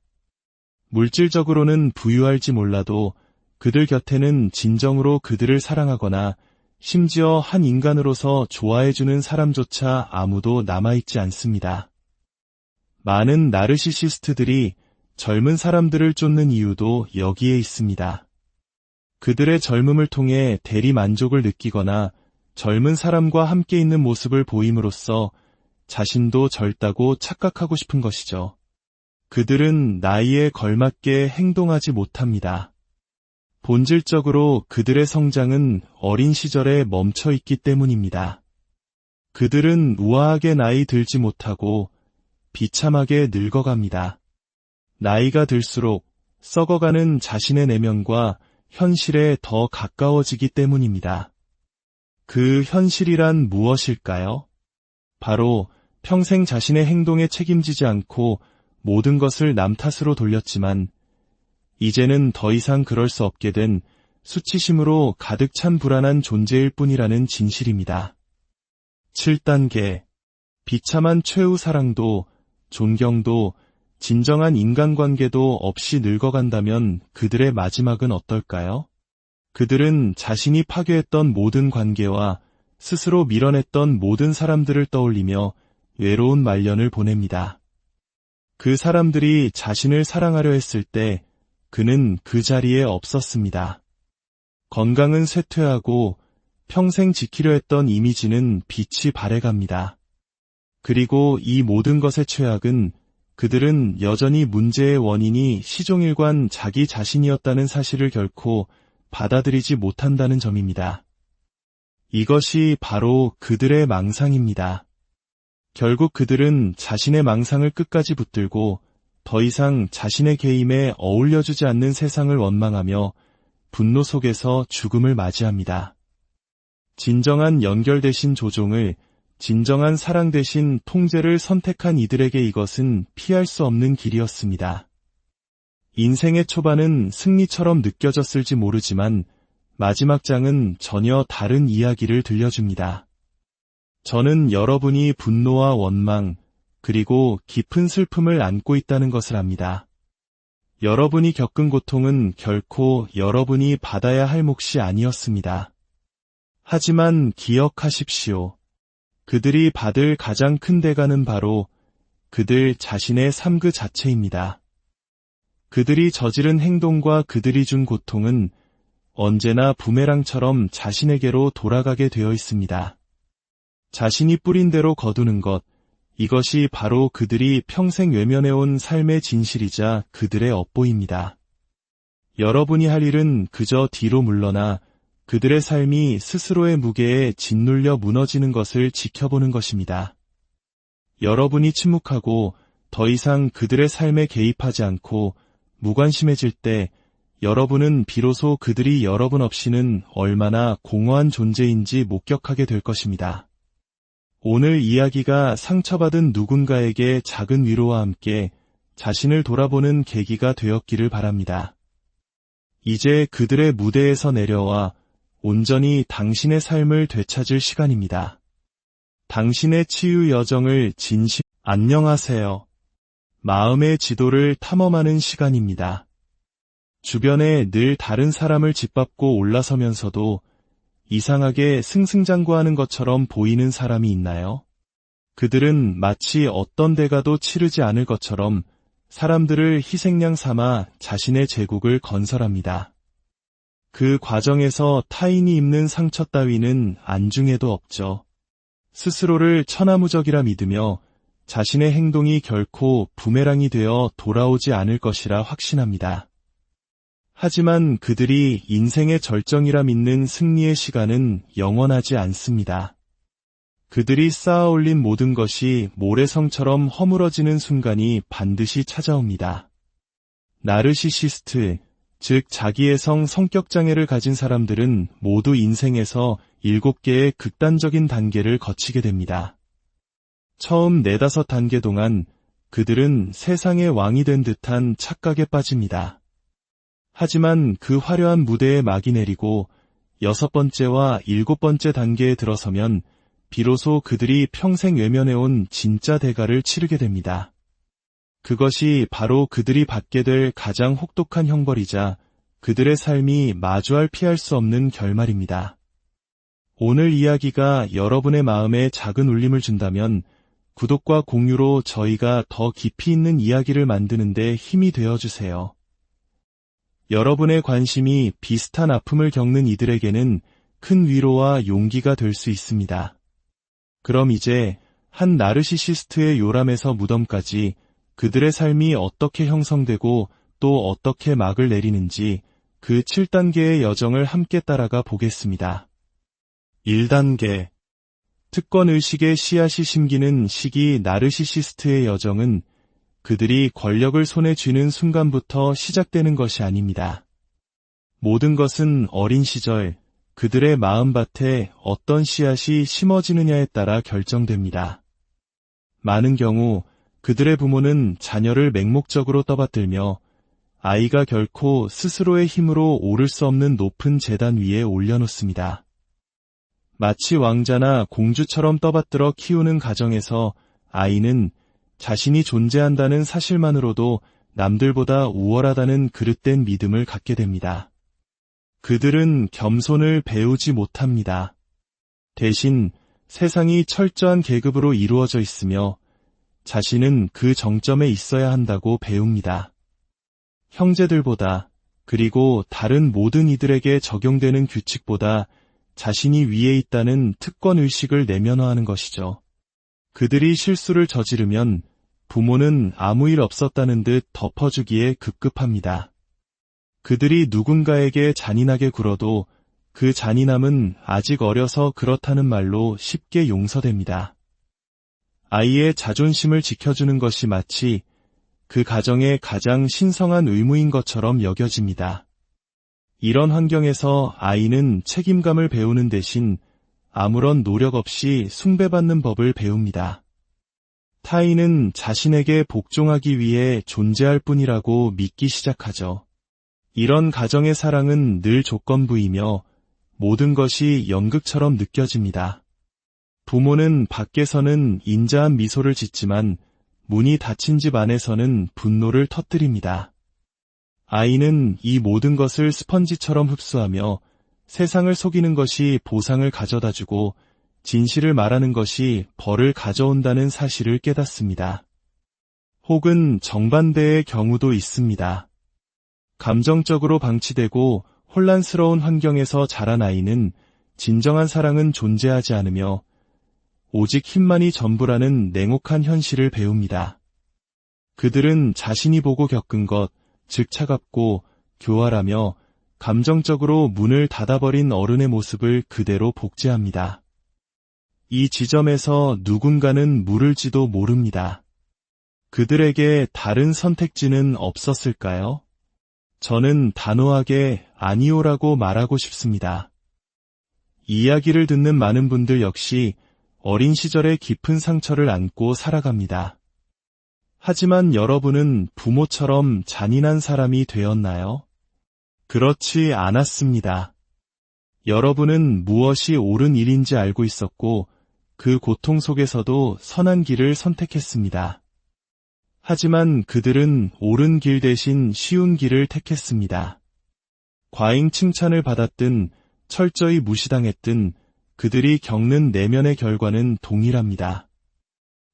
물질적으로는 부유할지 몰라도 그들 곁에는 진정으로 그들을 사랑하거나 심지어 한 인간으로서 좋아해주는 사람조차 아무도 남아있지 않습니다. 많은 나르시시스트들이 젊은 사람들을 쫓는 이유도 여기에 있습니다. 그들의 젊음을 통해 대리 만족을 느끼거나 젊은 사람과 함께 있는 모습을 보임으로써 자신도 젊다고 착각하고 싶은 것이죠. 그들은 나이에 걸맞게 행동하지 못합니다. 본질적으로 그들의 성장은 어린 시절에 멈춰 있기 때문입니다. 그들은 우아하게 나이 들지 못하고 비참하게 늙어갑니다. 나이가 들수록 썩어가는 자신의 내면과 현실에 더 가까워지기 때문입니다. 그 현실이란 무엇일까요? 바로 평생 자신의 행동에 책임지지 않고 모든 것을 남 탓으로 돌렸지만 이제는 더 이상 그럴 수 없게 된 수치심으로 가득 찬 불안한 존재일 뿐이라는 진실입니다. 7단계. 비참한 최후 사랑도 존경도 진정한 인간관계도 없이 늙어간다면 그들의 마지막은 어떨까요? 그들은 자신이 파괴했던 모든 관계와 스스로 밀어냈던 모든 사람들을 떠올리며 외로운 말년을 보냅니다. 그 사람들이 자신을 사랑하려 했을 때 그는 그 자리에 없었습니다. 건강은 쇠퇴하고 평생 지키려 했던 이미지는 빛이 발해갑니다. 그리고 이 모든 것의 최악은 그들은 여전히 문제의 원인이 시종일관 자기 자신이었다는 사실을 결코 받아들이지 못한다는 점입니다. 이것이 바로 그들의 망상입니다. 결국 그들은 자신의 망상을 끝까지 붙들고 더 이상 자신의 계임에 어울려주지 않는 세상을 원망하며 분노 속에서 죽음을 맞이합니다. 진정한 연결 대신 조종을, 진정한 사랑 대신 통제를 선택한 이들에게 이것은 피할 수 없는 길이었습니다. 인생의 초반은 승리처럼 느껴졌을지 모르지만 마지막 장은 전혀 다른 이야기를 들려줍니다. 저는 여러분이 분노와 원망, 그리고 깊은 슬픔을 안고 있다는 것을 압니다. 여러분이 겪은 고통은 결코 여러분이 받아야 할 몫이 아니었습니다. 하지만 기억하십시오. 그들이 받을 가장 큰 대가는 바로 그들 자신의 삶 그 자체입니다. 그들이 저지른 행동과 그들이 준 고통은 언제나 부메랑처럼 자신에게로 돌아가게 되어 있습니다. 자신이 뿌린 대로 거두는 것, 이것이 바로 그들이 평생 외면해온 삶의 진실이자 그들의 업보입니다. 여러분이 할 일은 그저 뒤로 물러나 그들의 삶이 스스로의 무게에 짓눌려 무너지는 것을 지켜보는 것입니다. 여러분이 침묵하고 더 이상 그들의 삶에 개입하지 않고 무관심해질 때 여러분은 비로소 그들이 여러분 없이는 얼마나 공허한 존재인지 목격하게 될 것입니다. 오늘 이야기가 상처받은 누군가에게 작은 위로와 함께 자신을 돌아보는 계기가 되었기를 바랍니다. 이제 그들의 무대에서 내려와 온전히 당신의 삶을 되찾을 시간입니다. 당신의 치유 여정을 안녕하세요. 마음의 지도를 탐험하는 시간입니다. 주변에 늘 다른 사람을 짓밟고 올라서면서도 이상하게 승승장구하는 것처럼 보이는 사람이 있나요? 그들은 마치 어떤 대가도 치르지 않을 것처럼 사람들을 희생양 삼아 자신의 제국을 건설합니다. 그 과정에서 타인이 입는 상처 따위는 안중에도 없죠. 스스로를 천하무적이라 믿으며 자신의 행동이 결코 부메랑이 되어 돌아오지 않을 것이라 확신합니다. 하지만 그들이 인생의 절정이라 믿는 승리의 시간은 영원하지 않습니다. 그들이 쌓아올린 모든 것이 모래성처럼 허물어지는 순간이 반드시 찾아옵니다. 나르시시스트, 즉 자기애성 성격장애를 가진 사람들은 모두 인생에서 7개의 극단적인 단계를 거치게 됩니다. 처음 4-5단계 동안 그들은 세상의 왕이 된 듯한 착각에 빠집니다. 하지만 그 화려한 무대에 막이 내리고 6번째와 7번째 단계에 들어서면 비로소 그들이 평생 외면해온 진짜 대가를 치르게 됩니다. 그것이 바로 그들이 받게 될 가장 혹독한 형벌이자 그들의 삶이 마주할 피할 수 없는 결말입니다. 오늘 이야기가 여러분의 마음에 작은 울림을 준다면 구독과 공유로 저희가 더 깊이 있는 이야기를 만드는 데 힘이 되어주세요. 여러분의 관심이 비슷한 아픔을 겪는 이들에게는 큰 위로와 용기가 될 수 있습니다. 그럼 이제 한 나르시시스트의 요람에서 무덤까지 그들의 삶이 어떻게 형성되고 또 어떻게 막을 내리는지 그 7단계의 여정을 함께 따라가 보겠습니다. 1단계. 특권의식의 씨앗이 심기는 시기. 나르시시스트의 여정은 그들이 권력을 손에 쥐는 순간부터 시작되는 것이 아닙니다. 모든 것은 어린 시절 그들의 마음밭에 어떤 씨앗이 심어지느냐에 따라 결정됩니다. 많은 경우 그들의 부모는 자녀를 맹목적으로 떠받들며 아이가 결코 스스로의 힘으로 오를 수 없는 높은 제단 위에 올려놓습니다. 마치 왕자나 공주처럼 떠받들어 키우는 가정에서 아이는 자신이 존재한다는 사실만으로도 남들보다 우월하다는 그릇된 믿음을 갖게 됩니다. 그들은 겸손을 배우지 못합니다. 대신 세상이 철저한 계급으로 이루어져 있으며 자신은 그 정점에 있어야 한다고 배웁니다. 형제들보다 그리고 다른 모든 이들에게 적용되는 규칙보다 자신이 위에 있다는 특권의식을 내면화하는 것이죠. 그들이 실수를 저지르면 부모는 아무 일 없었다는 듯 덮어주기에 급급합니다. 그들이 누군가에게 잔인하게 굴어도 그 잔인함은 아직 어려서 그렇다는 말로 쉽게 용서됩니다. 아이의 자존심을 지켜주는 것이 마치 그 가정의 가장 신성한 의무인 것처럼 여겨집니다. 이런 환경에서 아이는 책임감을 배우는 대신 아무런 노력 없이 숭배받는 법을 배웁니다. 타인은 자신에게 복종하기 위해 존재할 뿐이라고 믿기 시작하죠. 이런 가정의 사랑은 늘 조건부이며 모든 것이 연극처럼 느껴집니다. 부모는 밖에서는 인자한 미소를 짓지만 문이 닫힌 집 안에서는 분노를 터뜨립니다. 아이는 이 모든 것을 스펀지처럼 흡수하며 세상을 속이는 것이 보상을 가져다주고 진실을 말하는 것이 벌을 가져온다는 사실을 깨닫습니다. 혹은 정반대의 경우도 있습니다. 감정적으로 방치되고 혼란스러운 환경에서 자란 아이는 진정한 사랑은 존재하지 않으며 오직 힘만이 전부라는 냉혹한 현실을 배웁니다. 그들은 자신이 보고 겪은 것, 즉 차갑고 교활하며 감정적으로 문을 닫아버린 어른의 모습을 그대로 복제합니다. 이 지점에서 누군가는 물을지도 모릅니다. 그들에게 다른 선택지는 없었을까요? 저는 단호하게 아니오라고 말하고 싶습니다. 이 이야기를 듣는 많은 분들 역시 어린 시절의 깊은 상처를 안고 살아갑니다. 하지만 여러분은 부모처럼 잔인한 사람이 되었나요? 그렇지 않았습니다. 여러분은 무엇이 옳은 일인지 알고 있었고 그 고통 속에서도 선한 길을 선택했습니다. 하지만 그들은 옳은 길 대신 쉬운 길을 택했습니다. 과잉 칭찬을 받았든 철저히 무시당했든 그들이 겪는 내면의 결과는 동일합니다.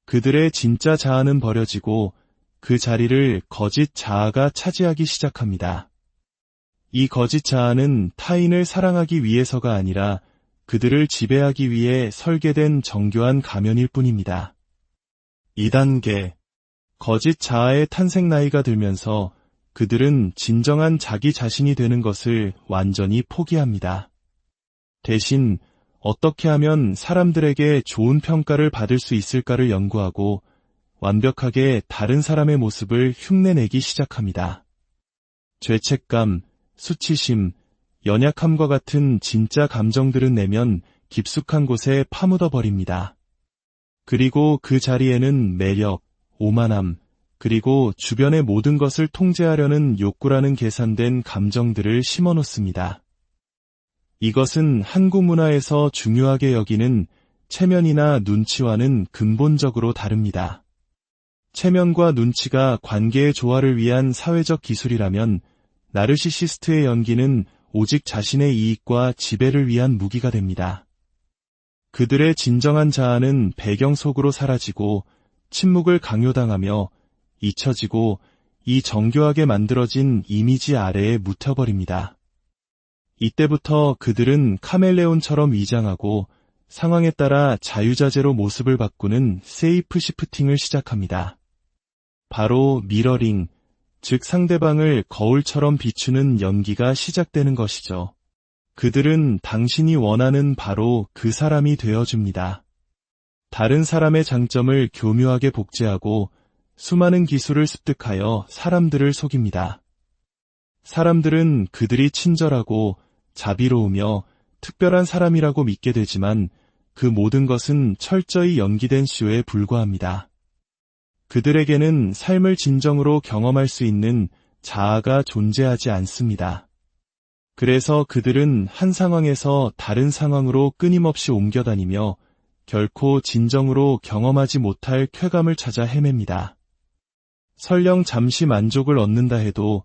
그들의 진짜 자아는 버려지고 그 자리를 거짓 자아가 차지하기 시작합니다. 이 거짓 자아는 타인을 사랑하기 위해서가 아니라 그들을 지배하기 위해 설계된 정교한 가면일 뿐입니다. 2단계. 거짓 자아의 탄생 나이가 들면서 그들은 진정한 자기 자신이 되는 것을 완전히 포기합니다. 대신 어떻게 하면 사람들에게 좋은 평가를 받을 수 있을까를 연구하고 완벽하게 다른 사람의 모습을 흉내내기 시작합니다. 죄책감, 수치심, 연약함과 같은 진짜 감정들은 내면 깊숙한 곳에 파묻어 버립니다. 그리고 그 자리에는 매력, 오만함, 그리고 주변의 모든 것을 통제하려는 욕구라는 계산된 감정들을 심어놓습니다. 이것은 한국 문화에서 중요하게 여기는 체면이나 눈치와는 근본적으로 다릅니다. 체면과 눈치가 관계의 조화를 위한 사회적 기술이라면 나르시시스트의 연기는 오직 자신의 이익과 지배를 위한 무기가 됩니다. 그들의 진정한 자아는 배경 속으로 사라지고 침묵을 강요당하며 잊혀지고 이 정교하게 만들어진 이미지 아래에 묻혀버립니다. 이때부터 그들은 카멜레온처럼 위장하고 상황에 따라 자유자재로 모습을 바꾸는 세이프 시프팅을 시작합니다. 바로 미러링, 즉 상대방을 거울처럼 비추는 연기가 시작되는 것이죠. 그들은 당신이 원하는 바로 그 사람이 되어줍니다. 다른 사람의 장점을 교묘하게 복제하고 수많은 기술을 습득하여 사람들을 속입니다. 사람들은 그들이 친절하고 자비로우며 특별한 사람이라고 믿게 되지만 그 모든 것은 철저히 연기된 쇼에 불과합니다. 그들에게는 삶을 진정으로 경험할 수 있는 자아가 존재하지 않습니다. 그래서 그들은 한 상황에서 다른 상황으로 끊임없이 옮겨다니며 결코 진정으로 경험하지 못할 쾌감을 찾아 헤맵니다. 설령 잠시 만족을 얻는다 해도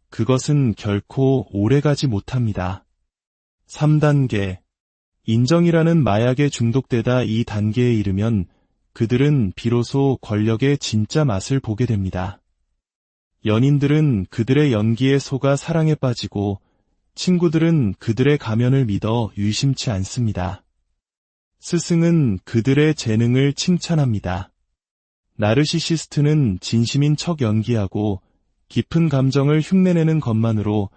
그것은 결코 오래가지 못합니다. 3단계. 인정이라는 마약에 중독되다 이 단계에 이르면 그들은 비로소 권력의 진짜 맛을 보게 됩니다. 연인들은 그들의 연기에 속아 사랑에 빠지고 친구들은 그들의 가면을 믿어 유심치 않습니다. 스승은 그들의 재능을 칭찬합니다. 나르시시스트는 진심인 척 연기하고 깊은 감정을 흉내내는 것만으로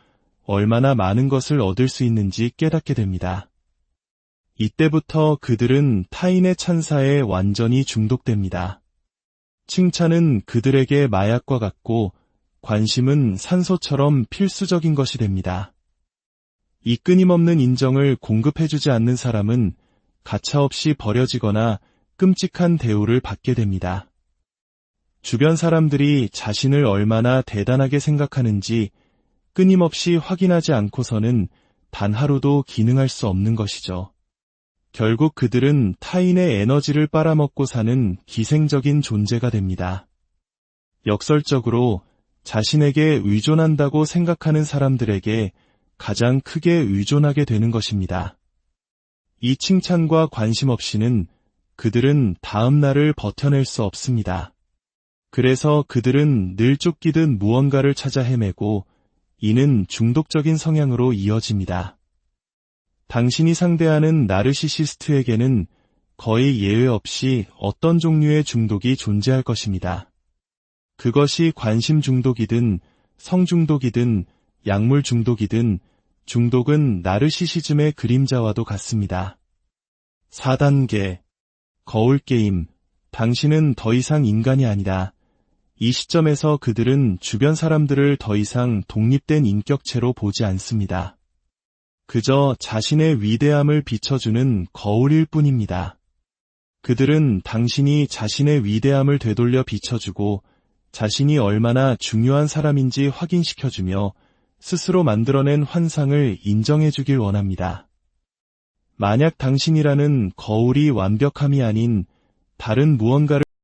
얼마나 많은 것을 얻을 수 있는지 깨닫게 됩니다. 이때부터 그들은 타인의 찬사에 완전히 중독됩니다. 칭찬은 그들에게 마약과 같고 관심은 산소처럼 필수적인 것이 됩니다. 이 끊임없는 인정을 공급해주지 않는 사람은 가차없이 버려지거나 끔찍한 대우를 받게 됩니다. 주변 사람들이 자신을 얼마나 대단하게 생각하는지 끊임없이 확인하지 않고서는 단 하루도 기능할 수 없는 것이죠. 결국 그들은 타인의 에너지를 빨아먹고 사는 기생적인 존재가 됩니다. 역설적으로 자신에게 의존한다고 생각하는 사람들에게 가장 크게 의존하게 되는 것입니다. 이 칭찬과 관심 없이는 그들은 다음 날을 버텨낼 수 없습니다. 그래서 그들은 늘 쫓기듯 무언가를 찾아 헤매고 이는 중독적인 성향으로 이어집니다. 당신이 상대하는 나르시시스트에게는 거의 예외 없이 어떤 종류의 중독이 존재할 것입니다. 그것이 관심 중독이든 성중독이든 약물 중독이든 중독은 나르시시즘의 그림자와도 같습니다. 4단계. 거울 게임. 당신은 더 이상 인간이 아니다. 이 시점에서 그들은 주변 사람들을 더 이상 독립된 인격체로 보지 않습니다. 그저 자신의 위대함을 비춰주는 거울일 뿐입니다. 그들은 당신이 자신의 위대함을 되돌려 비춰주고 자신이 얼마나 중요한 사람인지 확인시켜주며 스스로 만들어낸 환상을 인정해주길 원합니다. 만약 당신이라는 거울이 완벽함이 아닌 다른 무언가를